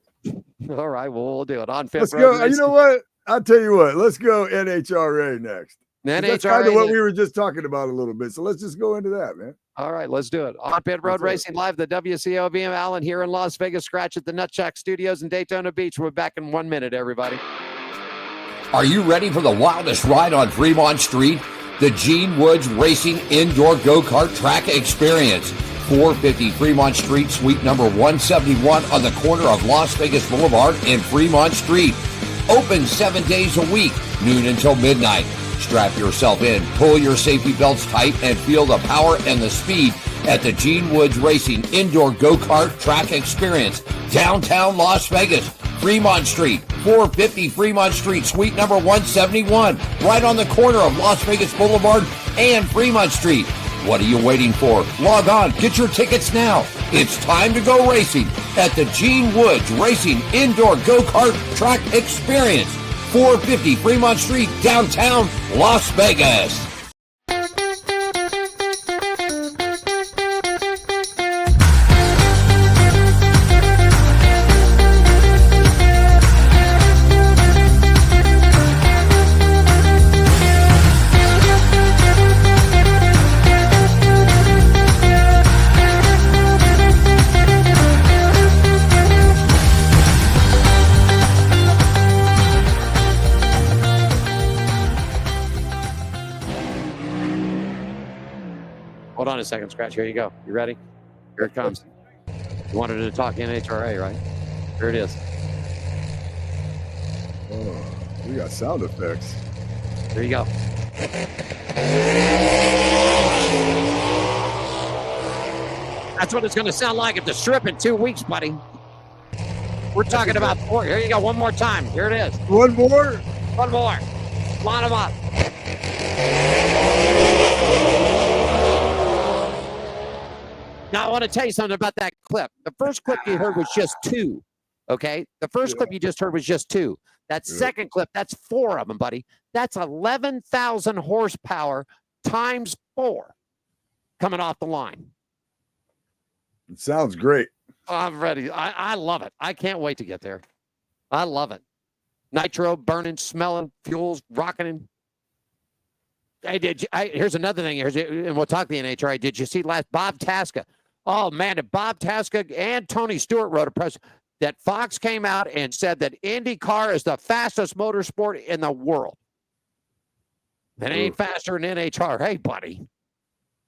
All right, well, we'll do it. Let's go. You know what? I'll tell you what. Let's go NHRA next. That's kind of what we were just talking about a little bit. So let's just go into that, man. All right, let's do it. On Pit Road Racing Live, the WCOBM Allen here in Las Vegas. Scratch at the Nutsack Studios in Daytona Beach. We're back in 1 minute, everybody. Are you ready for the wildest ride on Fremont Street? The Gene Woods Racing Indoor Go-Kart Track Experience. 450 Fremont Street, suite number 171 on the corner of Las Vegas Boulevard and Fremont Street. Open 7 days a week, noon until midnight. Strap yourself in, pull your safety belts tight, and feel the power and the speed at the Gene Woods Racing Indoor Go-Kart Track Experience. Downtown Las Vegas, Fremont Street, 450 Fremont Street, suite number 171, right on the corner of Las Vegas Boulevard and Fremont Street. What are you waiting for? Log on, get your tickets now. It's time to go racing at the Gene Woods Racing Indoor Go-Kart Track Experience, 450 Fremont Street, downtown Las Vegas. Hold on a second, Scratch. Here you go. You ready? Here it comes. You wanted to talk NHRA, right? Here it is. Oh, we got sound effects. Here you go. That's what it's going to sound like at the Strip in 2 weeks, buddy. We're talking about 4. Here you go. One more time. Here it is. One more? One more. Line them up. Now, I want to tell you something about that clip. The first clip you heard was just 2. Okay. The first clip you just heard was just 2. That second clip, that's 4 of them, buddy. That's 11,000 horsepower times 4 coming off the line. It sounds great. I'm ready. I love it. I can't wait to get there. I love it. Nitro burning, smelling, fuels rocketing. Here's another thing. And we'll talk to the NHRA. Did you see last Bob Tasca? Oh man, Bob Tasca and Tony Stewart wrote a press that Fox came out and said that IndyCar is the fastest motorsport in the world. It ain't faster than NHRA, hey, buddy.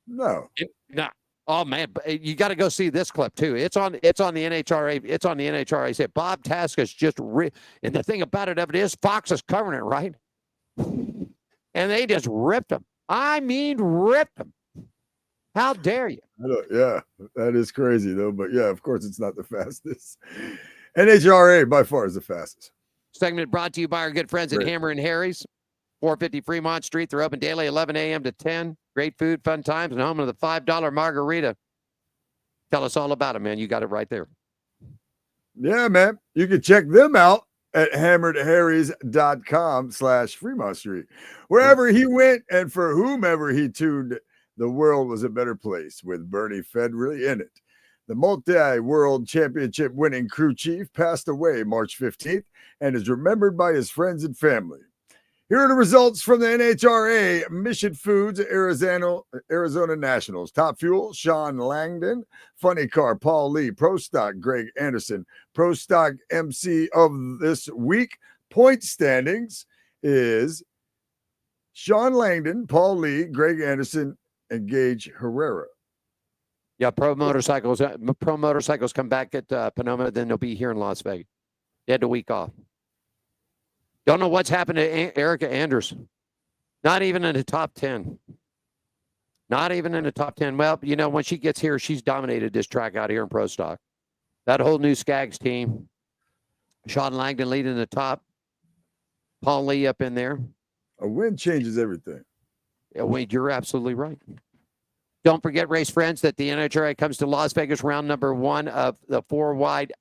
No. No. Oh man, you got to go see this clip too. It's on the NHRA. It's on the NHRA. He said Bob Tasca's just and the thing about it is Fox is covering it, right? And they just ripped him. I mean, ripped him. How dare you? Yeah, that is crazy though. But yeah, of course, it's not the fastest. NHRA by far is the fastest. Segment brought to you by our good friends at Hammer and Harry's, 450 Fremont Street. They're open daily, 11 a.m. to 10. Great food, fun times, and home of the $5 margarita. Tell us all about it, man. You got it right there. Yeah, man. You can check them out at hammeredharrys.com/Fremont Street. Wherever he went and for whomever he tuned, the world was a better place with Bernie Federley in it. The multi-world championship winning crew chief passed away March 15th and is remembered by his friends and family. Here are the results from the NHRA Mission Foods Arizona Nationals. Top Fuel, Sean Langdon. Funny Car, Paul Lee. Pro Stock, Greg Anderson. Pro Stock MC of this week. Point standings is Sean Langdon, Paul Lee, Greg Anderson, and Gage Herrera. Yeah, pro motorcycles come back at Sonoma, then they'll be here in Las Vegas. They had a week off. Don't know what's happened to Erica Anderson. Not even in the top 10. Not even in the top 10. Well, you know, when she gets here, she's dominated this track out here in Pro Stock. That whole new Skaggs team. Sean Langdon leading the top. Paul Lee up in there. A win changes everything. Yeah, Wade, you're absolutely right. Don't forget, race friends, that the NHRA comes to Las Vegas round number 1 of the four wide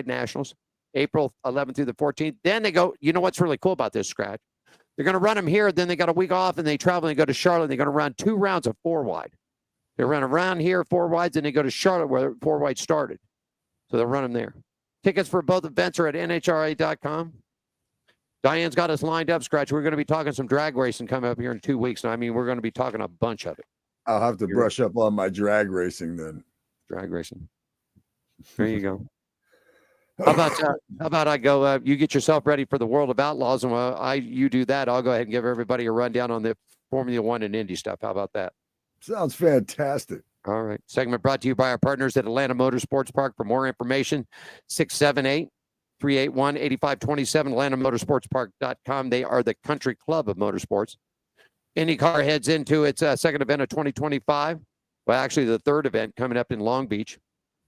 nationals, April 11th through the 14th. Then they go, you know what's really cool about this, Scratch? They're going to run them here, then they got a week off, and they travel and they go to Charlotte. They're going to run 2 rounds of 4 wide. They run around here, 4 wides, and they go to Charlotte where 4 wide started. So they'll run them there. Tickets for both events are at NHRA.com. Diane's got us lined up, Scratch. We're going to be talking some drag racing coming up here in 2 weeks. And I mean, we're going to be talking a bunch of it. I'll have to brush up on my drag racing then. Drag racing. There you go. How about I go, you get yourself ready for the World of Outlaws, and while you do that, I'll go ahead and give everybody a rundown on the Formula One and Indy stuff. How about that? Sounds fantastic. All right. Segment brought to you by our partners at Atlanta Motorsports Park. For more information, 678-381-8527, AtlantaMotorsportsPark.com. They are the country club of motorsports. IndyCar heads into its second event of 2025. Well, actually, the third event coming up in Long Beach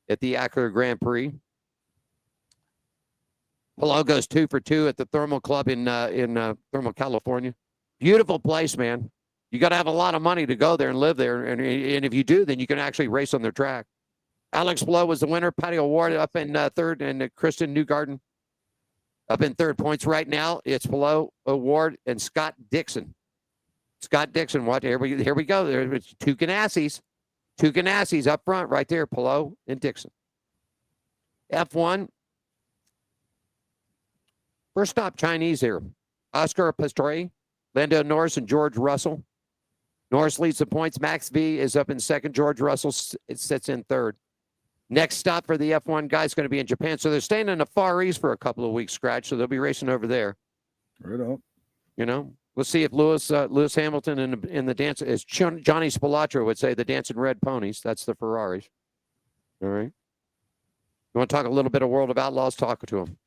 at the Acura Grand Prix. Hello goes 2 for 2 at the Thermal Club in Thermal, California. Beautiful place, man. You got to have a lot of money to go there and live there. And if you do, then you can actually race on their track. Alex Blow was the winner. Patty O'Ward up in third, and Kristen Newgarden up in third. Points right now. It's Blow, O'Ward, and Scott Dixon. Scott Dixon, what? Here we go. There's 2 Ganassis. 2 Ganassis up front right there, Pelot and Dixon. F1. First stop Chinese here. Oscar Pistori, Lando Norris, and George Russell. Norris leads the points. Max V is up in second. George Russell sits in third. Next stop for the F1 guy is going to be in Japan. So they're staying in the Far East for a couple of weeks, Scratch. So they'll be racing over there. Right on. You know, we'll see if Lewis Hamilton in the dance, as Johnny Spilotro would say, the dancing red ponies. That's the Ferraris. All right. You want to talk a little bit of World of Outlaws? Talk to him.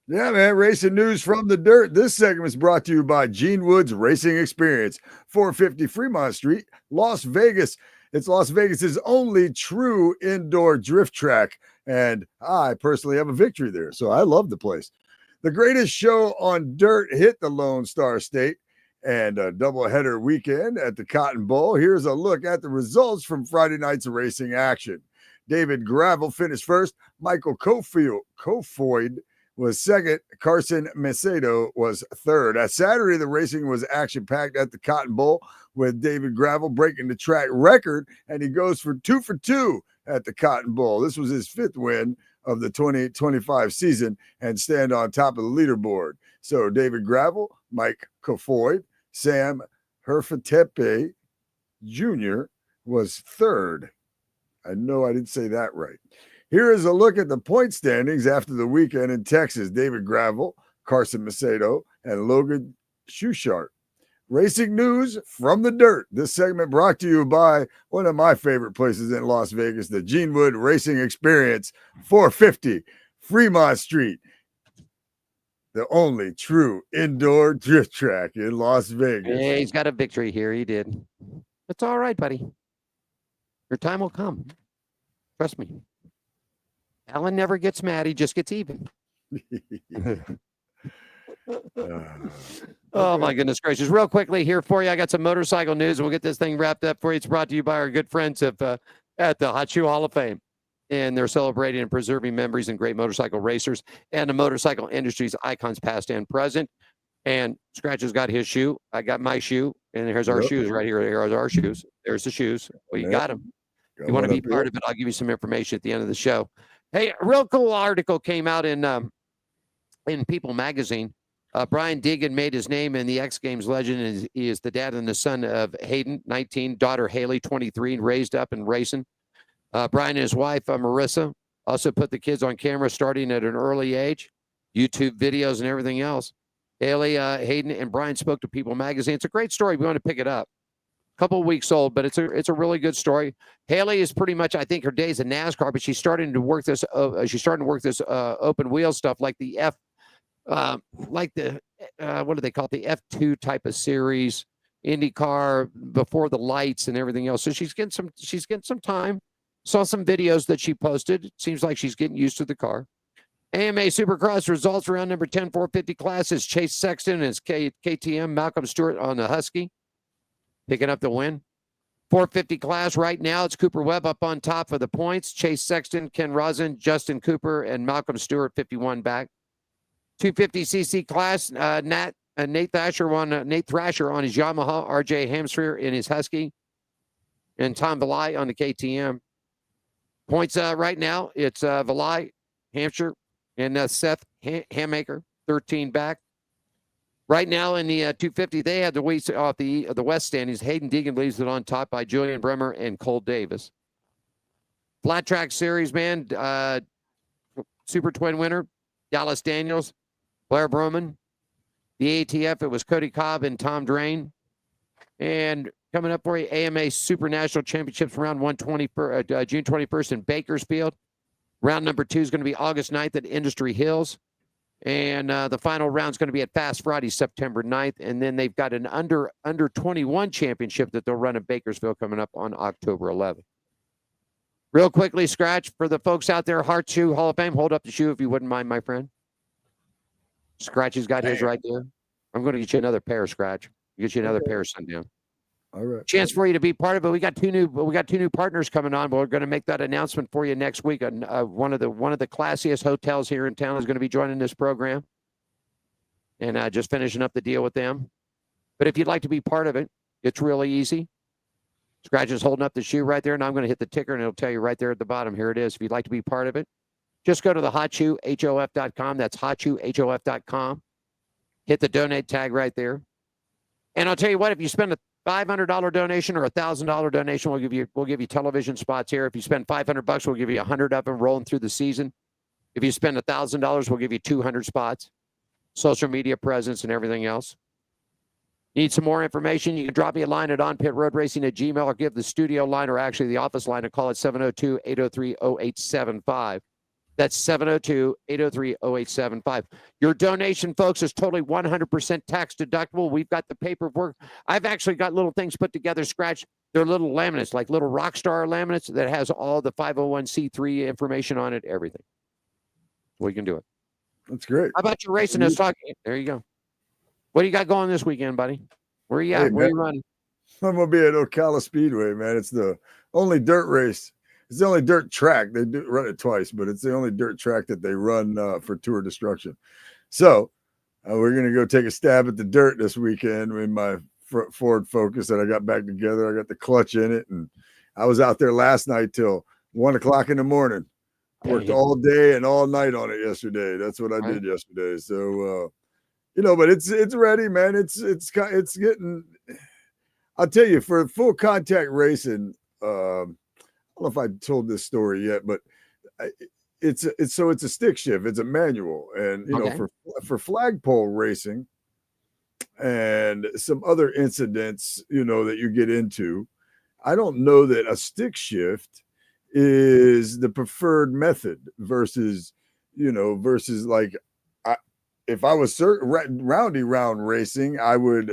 Yeah, man. Racing news from the dirt. This segment is brought to you by Gene Woods Racing Experience, 450 Fremont Street, Las Vegas. It's Las Vegas's only true indoor drift track, and I personally have a victory there, so I love the place. The greatest show on dirt hit the Lone Star State, and a doubleheader weekend at the Cotton Bowl. Here's a look at the results from Friday night's racing action. David Gravel finished first. Michael Kofoid was second. Carson Macedo was third. At Saturday, the racing was action-packed at the Cotton Bowl, with David Gravel breaking the track record, and he goes for 2 for 2 at the Cotton Bowl. This was his 5th win of the 2025 season and stand on top of the leaderboard. So David Gravel, Mike Kofoid, Sam Herfatepe Jr. was third. I know I didn't say that right. Here is a look at the point standings after the weekend in Texas. David Gravel, Carson Macedo, and Logan Schuchart. Racing news from the dirt. This segment brought to you by one of my favorite places in Las Vegas, the Gene Wood Racing Experience, 450 Fremont Street. The only true indoor drift track in Las Vegas. Yeah, he's got a victory here. He did. It's all right, buddy. Your time will come. Trust me. Alan never gets mad. He just gets even. Oh, my goodness gracious. Real quickly here for you, I got some motorcycle news, and we'll get this thing wrapped up for you. It's brought to you by our good friends at the Hot Shoe Hall of Fame. And they're celebrating and preserving memories and great motorcycle racers and the motorcycle industry's icons past and present. And Scratch has got his shoe. I got my shoe. And here's our shoes right here. Here are our shoes. There's the shoes. Well, you got them. You want to be part of it, I'll give you some information at the end of the show. Hey, a real cool article came out in People magazine. Brian Deegan made his name in the X Games legend. He is the dad and the son of Hayden, 19, daughter Haley, 23, and raised up and racing. Brian and his wife, Marissa, also put the kids on camera starting at an early age, YouTube videos and everything else. Haley, Hayden, and Brian spoke to People magazine. It's a great story. We want to pick it up. Couple of weeks old, but it's a really good story. Haley is pretty much, I think, her days in NASCAR, but she's starting to work this. Open wheel stuff like the what do they call it? The F2 type of series, IndyCar, before the lights and everything else. So she's getting some time. Saw some videos that she posted. Seems like she's getting used to the car. AMA Supercross results around number 10 450 classes. Chase Sexton and his KTM. Malcolm Stewart on the Husky, picking up the win. 450 class right now, it's Cooper Webb up on top of the points. Chase Sexton, Ken Rosen, Justin Cooper, and Malcolm Stewart, 51 back. 250cc class, Nate Thrasher on his Yamaha, RJ Hamsphere in his Husky, and Tom Valai on the KTM. Points right now, it's Valai, Hampshire, and Seth Hammaker, 13 back. Right now in the 250, they had the weights off the West standings. Hayden Deegan leaves it on top by Julian Bremer and Cole Davis. Flat Track Series, man, Super Twin winner, Dallas Daniels, Blair Broman. The ATF, it was Cody Cobb and Tom Drain. And coming up for you, AMA Super National Championships round 120 June 21st in Bakersfield. Round number 2 is going to be August 9th at Industry Hills. And the final round is going to be at Fast Friday, September 9th. And then they've got an under 21 championship that they'll run in Bakersfield coming up on October 11th. Real quickly, Scratch, for the folks out there, Hot Shoe Hall of Fame, hold up the shoe if you wouldn't mind, my friend. Scratch has got his right there. I'm going to get you another pair, Scratch. Get you another pair, Sundown. All right. Chance for you to be part of it. We got two new partners coming on. But we're going to make that announcement for you next week. One of the classiest hotels here in town is going to be joining this program, and just finishing up the deal with them. But if you'd like to be part of it, it's really easy. Scratch is holding up the shoe right there, and I'm going to hit the ticker, and it'll tell you right there at the bottom. Here it is. If you'd like to be part of it, just go to the hotshoehof.com. That's hotshoehof.com. Hit the donate tag right there. And I'll tell you what, if you spend a $500 donation or $1,000 donation, we'll give you television spots here. If you spend $500, we'll give you 100 of them rolling through the season. If you spend $1,000, we'll give you 200 spots, social media presence, and everything else. Need some more information? You can drop me a line at onpitroadracing@gmail.com or give the studio line, or actually the office line, a call at 702-803-0875. That's 702-803-0875. Your donation, folks, is totally 100% tax deductible. We've got the paperwork. I've actually got little things put together, Scratch. They're little laminates, like little rock star laminates that has all the 501c3 information on it, everything. We can do it. That's great. How about your racing? There you go. What do you got going this weekend, buddy? Where you Hey, at? Where man, you running? I'm gonna be at Ocala Speedway, man. It's the only dirt race. It's the only dirt track. They do run it twice, but it's the only dirt track that they run for Tour Destruction. So we're gonna go take a stab at the dirt this weekend in my Ford Focus that I got back together. I got the clutch in it, and I was out there last night till 1:00 in the morning. Worked all day and all night on it yesterday. That's what I did yesterday. So but it's ready, man. It's getting. I'll tell you, for full contact racing, I don't know if I told this story yet, but it's a stick shift. It's a manual, and for flagpole racing and some other incidents, that you get into, I don't know that a stick shift is the preferred method versus like if I was roundy round racing, I would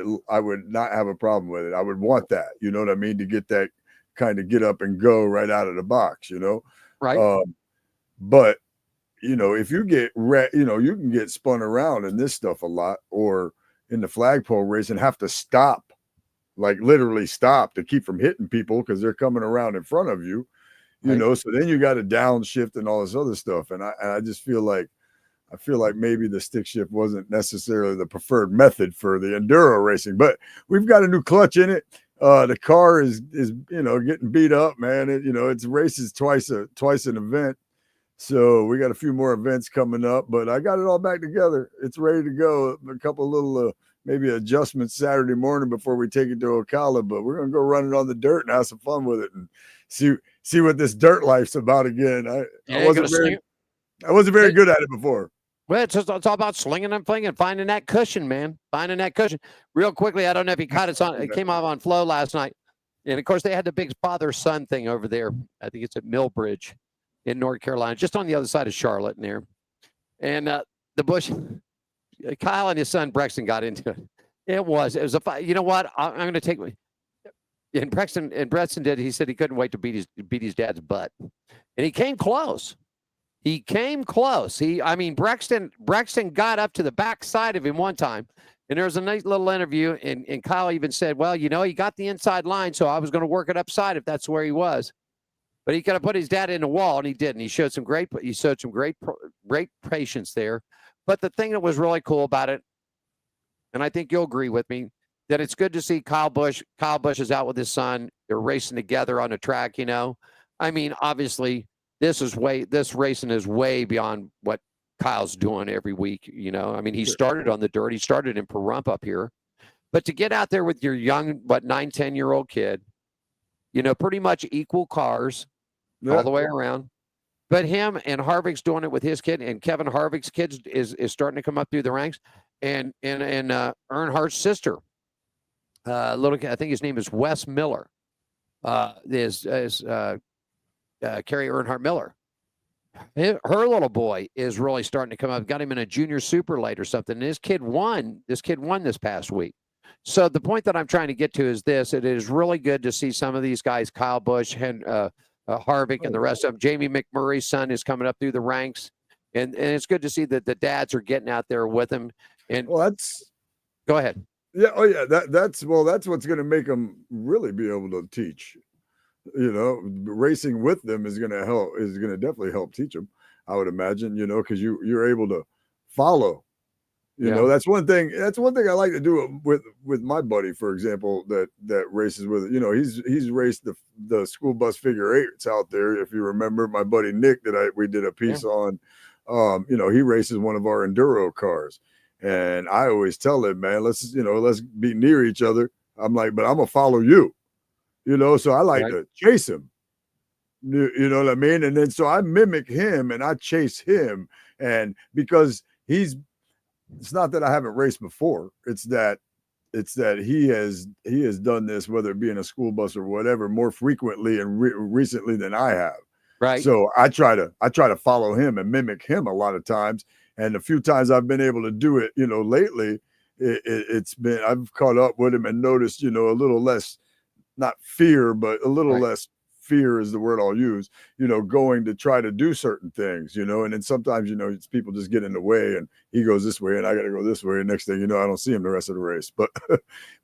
not have a problem with it. I would want that, you know what I mean, to get that kind of get up and go right out of the box, Right. But if you get you can get spun around in this stuff a lot, or in the flagpole race, and have to stop, like literally stop to keep from hitting people because they're coming around in front of you, so then you got to downshift and all this other stuff. And I just feel like maybe the stick shift wasn't necessarily the preferred method for the enduro racing, but we've got a new clutch in it. The car is getting beat up, man. It's races twice an event. So we got a few more events coming up, but I got it all back together. It's ready to go. A couple of little maybe adjustments Saturday morning before we take it to Ocala, but we're gonna go run it on the dirt and have some fun with it and see what this dirt life's about again. I wasn't very good at it before. Well, it's all about slinging and flinging, finding that cushion, man. Finding that cushion. Real quickly, I don't know if you caught it. It came out on Flow last night. And, of course, they had the big father-son thing over there. I think it's at Millbridge in North Carolina, just on the other side of Charlotte in there. And the Bush, Kyle and his son Brexton got into it. It was a fight. You know what? I'm going to take – and Brexton did. He said he couldn't wait to beat his dad's butt. And he came close. Brexton got up to the backside of him one time, and there was a nice little interview, and Kyle even said, well, he got the inside line, so I was going to work it upside if that's where he was. But he could have put his dad in the wall, and he didn't. He showed some great patience there. But the thing that was really cool about it, and I think you'll agree with me, that it's good to see Kyle Busch. Kyle Busch is out with his son. They're racing together on the track, obviously, this racing is way beyond what Kyle's doing every week. He started on the dirt. He started in Pahrump up here. But to get out there with your young, 9, 10-year-old kid, pretty much equal cars all the way around. But him and Harvick's doing it with his kid, and Kevin Harvick's kid is starting to come up through the ranks. And Earnhardt's sister, I think his name is Wes Miller, Carrie Earnhardt Miller. Her little boy is really starting to come up. Got him in a junior super late or something. And this kid won this past week. So the point that I'm trying to get to is this: it is really good to see some of these guys, Kyle Busch, Harvick, and the rest of them. Jamie McMurray's son is coming up through the ranks, and it's good to see that the dads are getting out there with him. And go ahead. Yeah. Oh yeah. That's what's going to make them really be able to teach. Racing with them is going to definitely help teach them, I would imagine, because you're able to follow, that's one thing I like to do with my buddy, for example, that races with, he's raced the school bus figure eights out there. If you remember, my buddy Nick we did a piece on, he races one of our enduro cars, and I always tell him, man, let's be near each other. I'm like, but I'm gonna follow you. So I like to chase him. You know what I mean? And then so I mimic him and I chase him. And because it's not that I haven't raced before. It's that he has done this, whether it be in a school bus or whatever, more frequently and recently than I have. Right. So I try to follow him and mimic him a lot of times. And a few times I've been able to do it, lately, I've caught up with him and noticed, a little less, not fear, but a little less fear is the word I'll use, going to try to do certain things, and then sometimes, it's people just get in the way and he goes this way and I got to go this way. And next thing you know, I don't see him the rest of the race. But,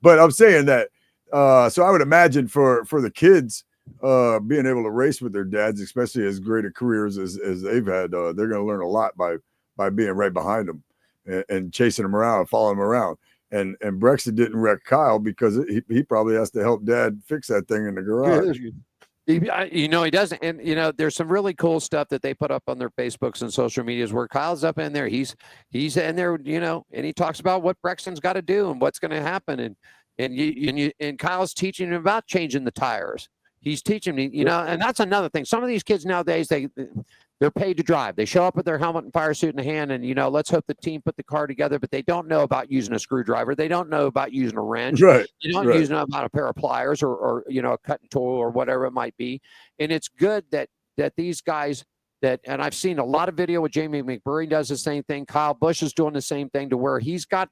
but I'm saying that, so I would imagine for the kids, being able to race with their dads, especially as great a careers as they've had, they're going to learn a lot by being right behind them and chasing them around, following them around. And Brexit didn't wreck Kyle because he probably has to help dad fix that thing in the garage. He doesn't. And, there's some really cool stuff that they put up on their Facebooks and social medias where Kyle's up in there. He's in there, and he talks about what Brexton's got to do and what's going to happen. And Kyle's teaching him about changing the tires. He's teaching me, and that's another thing. Some of these kids nowadays, they're paid to drive. They show up with their helmet and fire suit in hand, and let's hope the team put the car together. But they don't know about using a screwdriver. They don't know about using a wrench. Right. They don't know about a pair of pliers or a cutting tool or whatever it might be. And it's good that these guys and I've seen a lot of video with Jamie McBurry does the same thing. Kyle Busch is doing the same thing to where they've got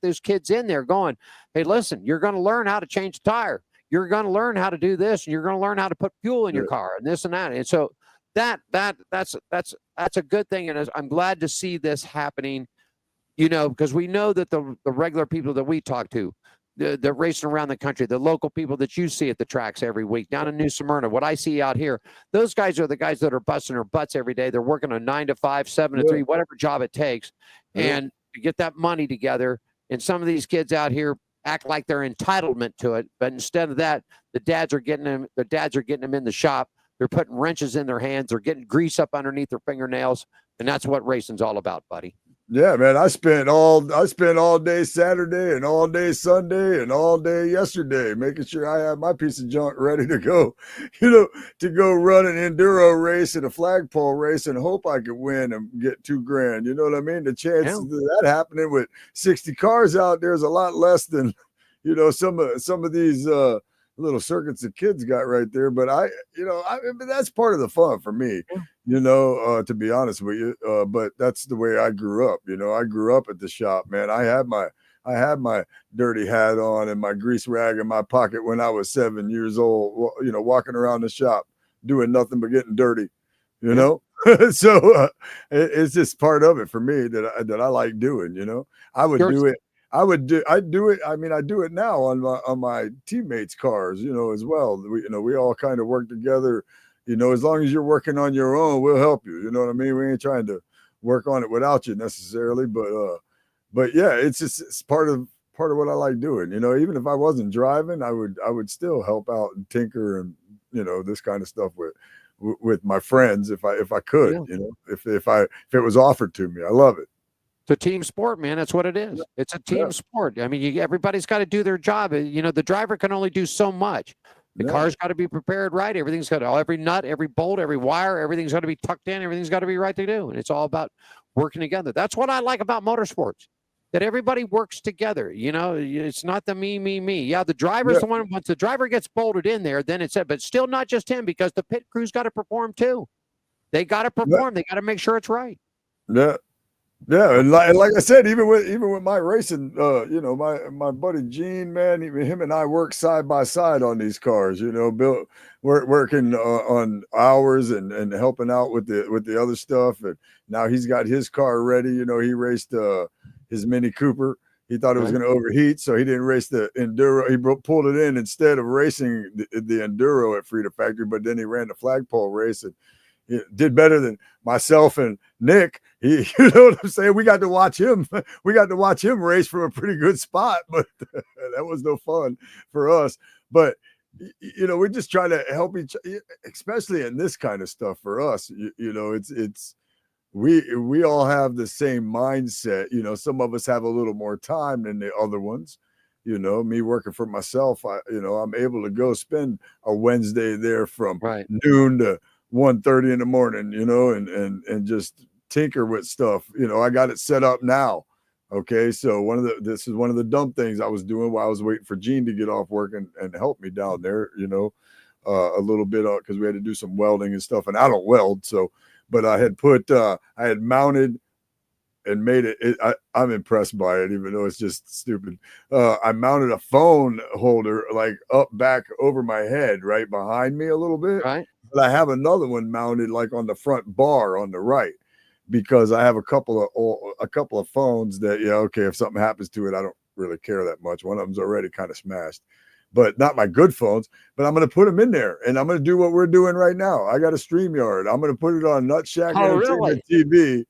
those kids in there going, hey, listen, you're going to learn how to change the tire. You're going to learn how to do this, and you're going to learn how to put fuel in your car and this and that. And so that's a good thing. And I'm glad to see this happening, because we know that the regular people that we talk to, the racing around the country, the local people that you see at the tracks every week down in New Smyrna, what I see out here, those guys are the guys that are busting their butts every day. They're working a 9 to 5, 7 to 3, whatever job it takes, and to get that money together. And some of these kids out here act like they're entitlement to it, but instead of that, the dads are getting them in the shop. They're putting wrenches in their hands. They're getting grease up underneath their fingernails, and that's what racing's all about, buddy. Yeah, man. I spent all day Saturday and all day Sunday and all day yesterday making sure I had my piece of junk ready to go, to go run an enduro race and a flagpole race and hope I could win and get $2,000. You know what I mean? The chances of that happening with 60 cars out there is a lot less than, some of these little circuits the kids got right there. But that's part of the fun for me, to be honest with you. But that's the way I grew up. I grew up at the shop, man. I had my dirty hat on and my grease rag in my pocket when I was 7 years old, walking around the shop doing nothing but getting dirty, So it's just part of it for me that I like doing, I would do it. I do it. I mean, I do it now on my teammates' cars, as well. We all kind of work together, as long as you're working on your own, we'll help you. You know what I mean? We ain't trying to work on it without you necessarily, but yeah, it's part of what I like doing. Even if I wasn't driving, I would still help out and tinker and, this kind of stuff with my friends if I could, if it was offered to me. I love it. It's a team sport, man. That's what it is. It's a team sport. I mean, everybody's got to do their job. The driver can only do so much. The car's got to be prepared right. Everything's got every nut, every bolt, every wire, everything's got to be tucked in. Everything's got to be right to do. And it's all about working together. That's what I like about motorsports, that everybody works together. It's not the me. Yeah, the driver's the one. Once the driver gets bolted in there, then it's it. But still not just him, because the pit crew's got to perform too. They got to perform. They got to make sure it's right. Yeah. Yeah, and like I said, even with my racing, my buddy Gene, man, him and I work side by side on these cars. Working on hours and helping out with the other stuff. And now he's got his car ready. He raced his Mini Cooper. He thought it was going to overheat, so he didn't race the enduro. He pulled it in instead of racing the enduro at Frida Factory, but then he ran the flagpole race and he did better than myself and Nick. You know what I'm saying? We got to watch him. We got to watch him race from a pretty good spot, but that was no fun for us. But we just try to help each, especially in this kind of stuff. For us, it's we all have the same mindset. Some of us have a little more time than the other ones. Me working for myself, I'm able to go spend a Wednesday there from noon to 1:30 in the morning, and just tinker with stuff. I got it set up now. Okay. So this is one of the dumb things I was doing while I was waiting for Gene to get off work and help me down there, a little bit because we had to do some welding and stuff, and I don't weld. So, but I had mounted and made it. I'm impressed by it, even though it's just stupid. I mounted a phone holder like up back over my head, right behind me a little bit. Right. But I have another one mounted like on the front bar on the right, because I have a couple of phones that, okay, if something happens to it, I don't really care that much. One of them's already kind of smashed, but not my good phones. But I'm going to put them in there, and I'm going to do what we're doing right now. I got a StreamYard. I'm going to put it on Nutshack Entertainment TV.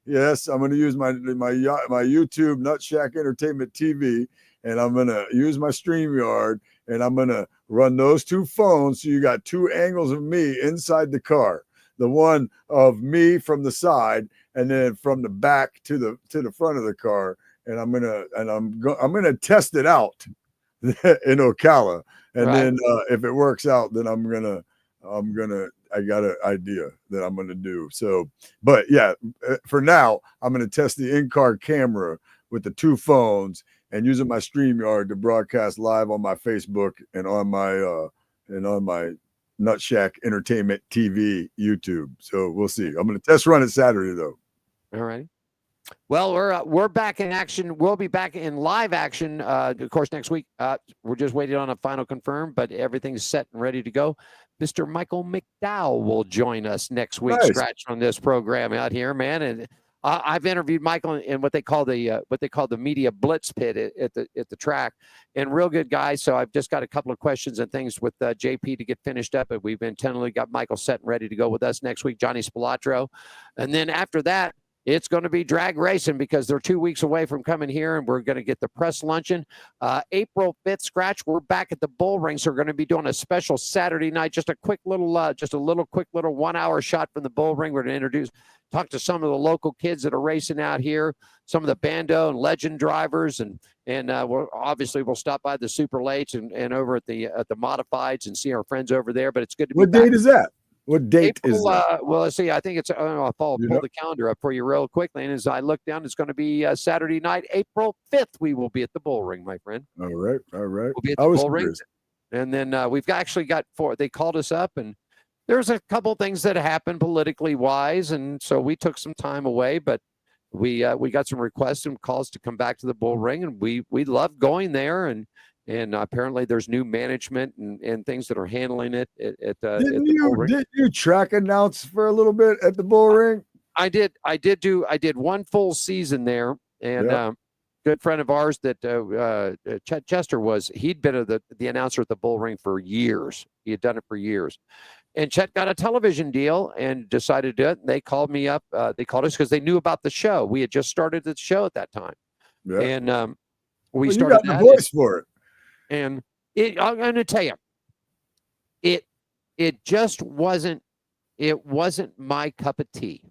Yes, I'm going to use my YouTube Nutshack Entertainment TV, and I'm going to use my StreamYard, and I'm going to run those two phones. So you got two angles of me inside the car. The one of me from the side, and then from the back to the front of the car. And I'm gonna test it out in Ocala, and then if it works out, then I got an idea that I'm gonna do. So, but yeah, for now, I'm gonna test the in-car camera with the two phones and using my StreamYard to broadcast live on my Facebook and on my Nutshack Entertainment TV YouTube. So we'll see. I'm gonna test run it Saturday though. All right. Well, we're back in action. We'll be back in live action, of course, next week. We're just waiting on a final confirm, but everything's set and ready to go. Mr. Michael McDowell will join us next week. Nice. Scratch on this program out here, man. And I've interviewed Michael in what they call the media blitz pit at the track, and real good guy. So I've just got a couple of questions and things with JP to get finished up, and we've intentionally got Michael set and ready to go with us next week. Johnny Spilatro, and then after that, it's going to be drag racing, because they're 2 weeks away from coming here, and we're going to get the press luncheon. April 5th, Scratch, we're back at the Bull Ring, so we're going to be doing a special Saturday night, just a quick little 1 hour shot from the Bull Ring. We're going to talk to some of the local kids that are racing out here, some of the Bando and Legend drivers, and we'll stop by the Super Lates and over at the Modifieds and see our friends over there. But it's good to be What back. date is that? What date April, is that? well, let's see. I think it's. I'll pull the calendar up for you real quickly. And as I look down, it's going to be Saturday night, April 5th. We will be at the Bull Ring, my friend. All right. We'll be at the Bull Ring. And then we've actually got they called us up, and there's a couple things that happened politically wise, and so we took some time away, but we got some requests and calls to come back to the Bull Ring, and we love going there, and apparently there's new management and things that are handling it at Didn't the Bull Ring. Did you track announce for a little bit at the Bull Ring? I did one full season there, and good friend of ours that Chet Chester he'd been the announcer at the Bull Ring for years. He had done it for years. And Chet got a television deal and decided to do it. They called me up. They called us because they knew about the show. We had just started the show at that time. Yeah. And we you started got the voice for it. And I'm going to tell you, it just wasn't my cup of tea.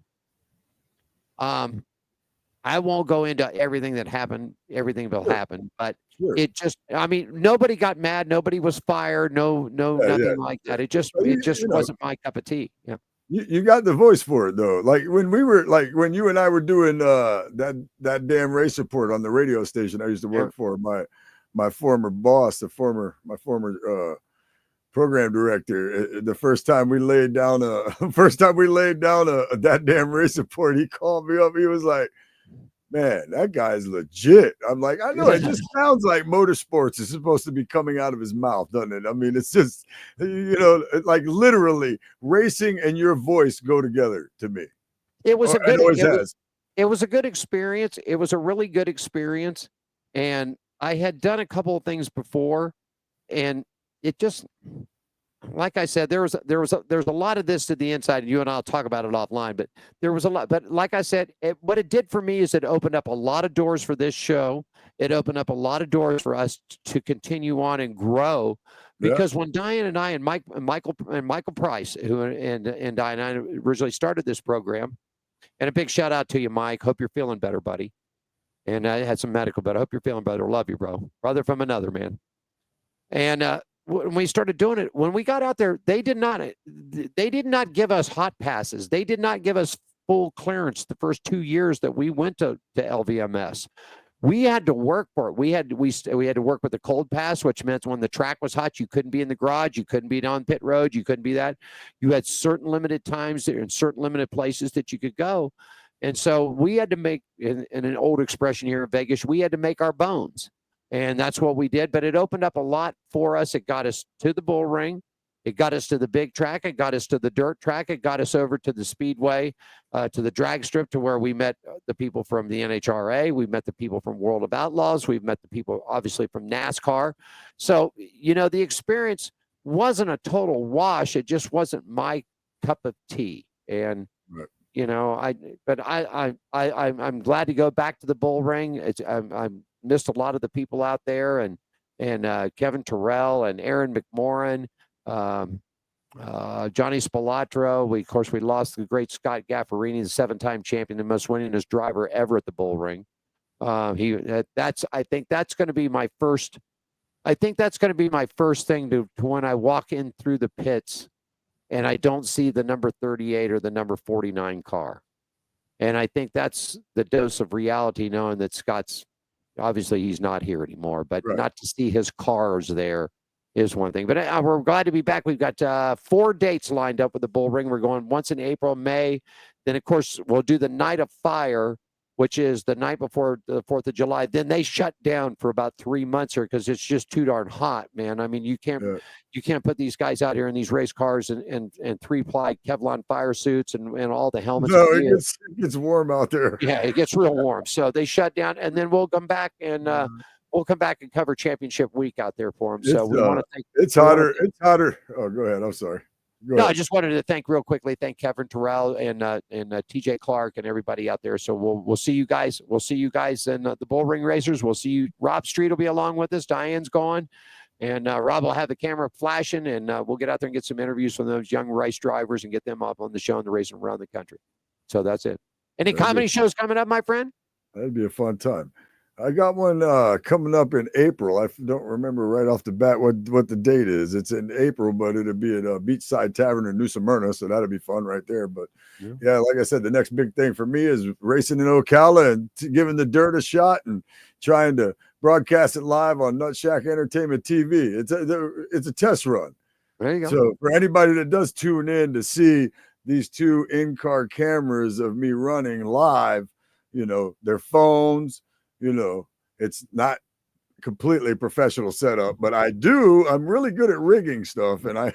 I won't go into everything that happened, everything that happened, but it just, I mean, nobody got mad. Nobody was fired. Nothing like that. It just wasn't my cup of tea. Yeah. You got the voice for it though. Like when you and I were doing that damn race report on the radio station I used to work for, my former boss, my former program director. The first time we laid down that damn race report, he called me up. He was like, "Man, that guy's legit." I'm like, I know, it just sounds like motorsports is supposed to be coming out of his mouth, doesn't it? I mean, it's just, like literally racing and your voice go together to me. It was it was a good experience. It was a really good experience. And I had done a couple of things before, and it just, like I said, there's a lot of this to the inside, and you and I'll talk about it offline, but there was a lot. But like I said, what it did for me is it opened up a lot of doors for this show. It opened up a lot of doors for us to continue on and grow, because when Diane and I and Michael Price, and Diane and I originally started this program, and a big shout out to you, Mike. Hope you're feeling better, buddy. And I had some medical, but I hope you're feeling better. Love you, bro. Brother from another, man. And when we started doing it, when we got out there, they did not give us hot passes. They did not give us full clearance the first 2 years that we went to LVMS. We had to work for it. We had to work with the cold pass, which meant when the track was hot, you couldn't be in the garage, you couldn't be on pit road, you couldn't be that. You had certain limited times there and certain limited places that you could go. And so we had to make, in an old expression here in Vegas, we had to make our bones. And that's what we did. But it opened up a lot for us. It got us to the bull ring. It got us to the big track. It got us to the dirt track. It got us over to the speedway, to the drag strip, to where we met the people from the NHRA. We met the people from World of Outlaws. We've met the people, obviously, from NASCAR. So, the experience wasn't a total wash. It just wasn't my cup of tea. And, right. I'm glad to go back to the bull ring. I missed a lot of the people out there, and Kevin Terrell and Aaron McMorrin, Johnny Spilatro. We lost the great Scott Gaffarini, the 7-time champion, the most winningest driver ever at the bull ring. I think that's going to be my first. I think that's going to be my first thing to when I walk in through the pits and I don't see the number 38 or the number 49 car. And I think that's the dose of reality, knowing that Scott's, obviously he's not here anymore, but right. not to see his cars there is one thing. But we're glad to be back. We've got 4 dates lined up with the bull ring. We're going once in April, May. Then, of course, we'll do the Night of Fire, which is the night before the 4th of July. Then they shut down for about 3 months here because it's just too darn hot, man. I mean, you can't put these guys out here in these race cars and 3-ply Kevlar fire suits and all the helmets. No, it gets warm out there. Yeah, it gets real warm. So they shut down, and then we'll come back and cover championship week out there for them. So we want to thank. It's hotter. It's hotter. Oh, go ahead. I'm sorry. I just wanted to thank Kevin Terrell and TJ Clark and everybody out there. So we'll see you guys. We'll see you guys in the bull ring racers. We'll see you. Rob Street will be along with us. Diane's gone, and Rob will have the camera flashing, and we'll get out there and get some interviews from those young race drivers and get them up on the show and the racing around the country. So that's it. Any comedy shows coming up, my friend? That'd be a fun time. I got one coming up in April. I don't remember right off the bat what the date is. It's in April, but it'll be at a Beachside Tavern in New Smyrna, so that'll be fun right there. But yeah, like I said, the next big thing for me is racing in Ocala and giving the dirt a shot and trying to broadcast it live on Nut Shack Entertainment TV. It's a test run. There you go. So for anybody that does tune in to see these 2 in-car cameras of me running live, their phones. It's not completely professional setup, but I'm really good at rigging stuff, and I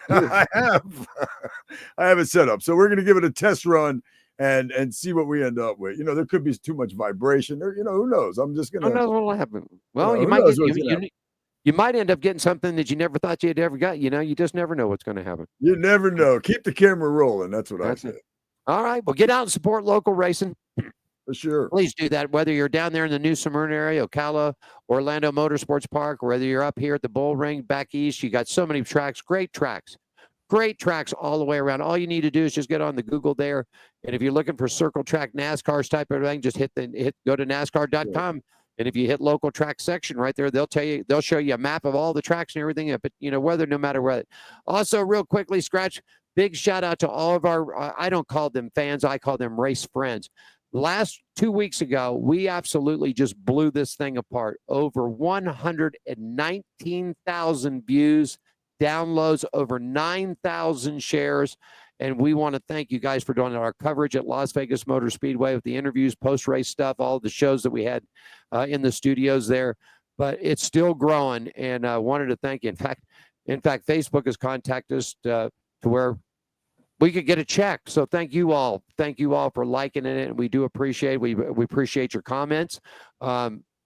have it set up. So we're going to give it a test run and see what we end up with. There could be too much vibration or, who knows? I'm just going to. Who knows what will happen? Well, you might end up getting something that you never thought you'd ever got. You just never know what's going to happen. You never know. Keep the camera rolling. That's what I said. All right. Well, get out and support local racing. For sure. Please do that, whether you're down there in the New Smyrna area, Ocala, Orlando Motorsports Park, or whether you're up here at the Bull Ring back east. You got so many tracks, great tracks all the way around. All you need to do is just get on the Google there, and if you're looking for circle track NASCARs type of thing, just go to NASCAR.com. Yeah. And if you hit local track section right there, they'll show you a map of all the tracks and everything. But whether no matter what. Also, real quickly, Scratch, big shout out to all of our I don't call them fans, I call them race friends. Last 2 weeks ago, we absolutely just blew this thing apart. Over 119,000 views, downloads, over 9,000 shares. And we want to thank you guys for doing our coverage at Las Vegas Motor Speedway with the interviews, post-race stuff, all the shows that we had in the studios there. But it's still growing, and I wanted to thank you. In fact, Facebook has contacted us to where we could get a check. So thank you all. Thank you all for liking it. And we do appreciate, we appreciate your comments.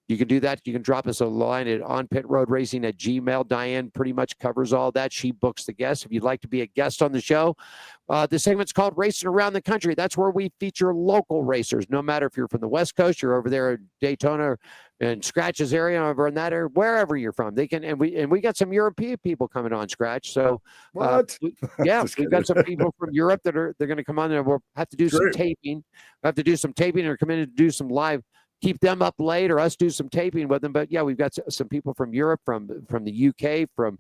You can do that. You can drop us a line at onpitroadracing@gmail. Diane pretty much covers all that. She books the guests. If you'd like to be a guest on the show, the segment's called Racing Around the Country. That's where we feature local racers. No matter if you're from the West Coast, you're over there in Daytona and Scratch's area, over in that area, wherever you're from, they can. And we got some European people coming on, Scratch. So what? We've got some people from Europe they're going to come on there. We'll have to do some taping. We have to do some taping or come in to do some live. Keep them up late, or us do some taping with them. But yeah, we've got some people from Europe, from the UK, from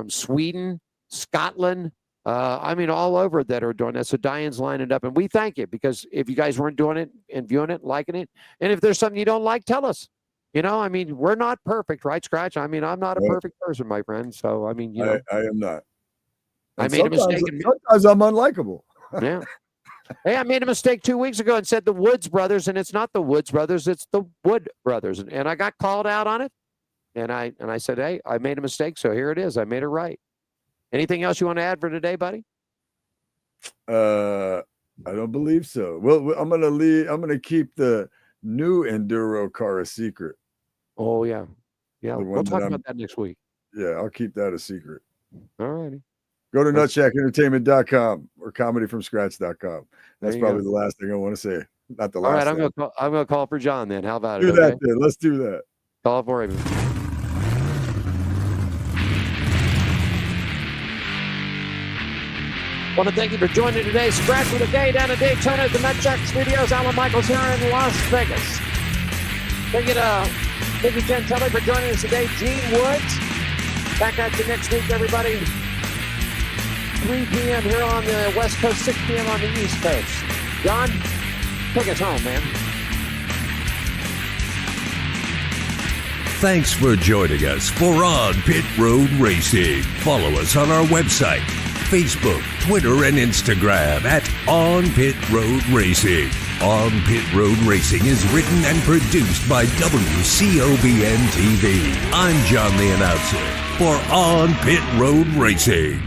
Sweden, Scotland. All over that are doing that. So Diane's lining up, and we thank you, because if you guys weren't doing it and viewing it, liking it, and if there's something you don't like, tell us. We're not perfect, right, Scratch? I'm not a perfect person, my friend. So I am not. I made a mistake. Sometimes I'm unlikable. Yeah. Hey, I made a mistake 2 weeks ago and said the Woods brothers, and it's not the Woods brothers, it's the Wood brothers. And I got called out on it. And I said, hey, I made a mistake, so here it is. I made it right. Anything else you want to add for today, buddy? I don't believe so. Well, I'm gonna keep the new Enduro car a secret. Oh yeah. Yeah. We'll talk about that next week. Yeah, I'll keep that a secret. All righty. Go to nutshackentertainment.com or comedyfromscratch.com. That's probably the last thing I want to say. Not the last. All right, I'm gonna call for John then. How about it? Do that then. Let's do that. Call for him. Want to thank you for joining today. Scratch with a K down in Daytona at the Nutchuck Studios. Alan Michaels here in Las Vegas. Thank you, Gentili, for joining us today. Gene Woods. Back at you next week, everybody. 3 p.m. here on the West Coast, 6 p.m. on the East Coast. John, take us home, man. Thanks for joining us for On Pit Road Racing. Follow us on our website, Facebook, Twitter, and Instagram at On Pit Road Racing. On Pit Road Racing is written and produced by WCOBN TV. I'm John the Announcer for On Pit Road Racing.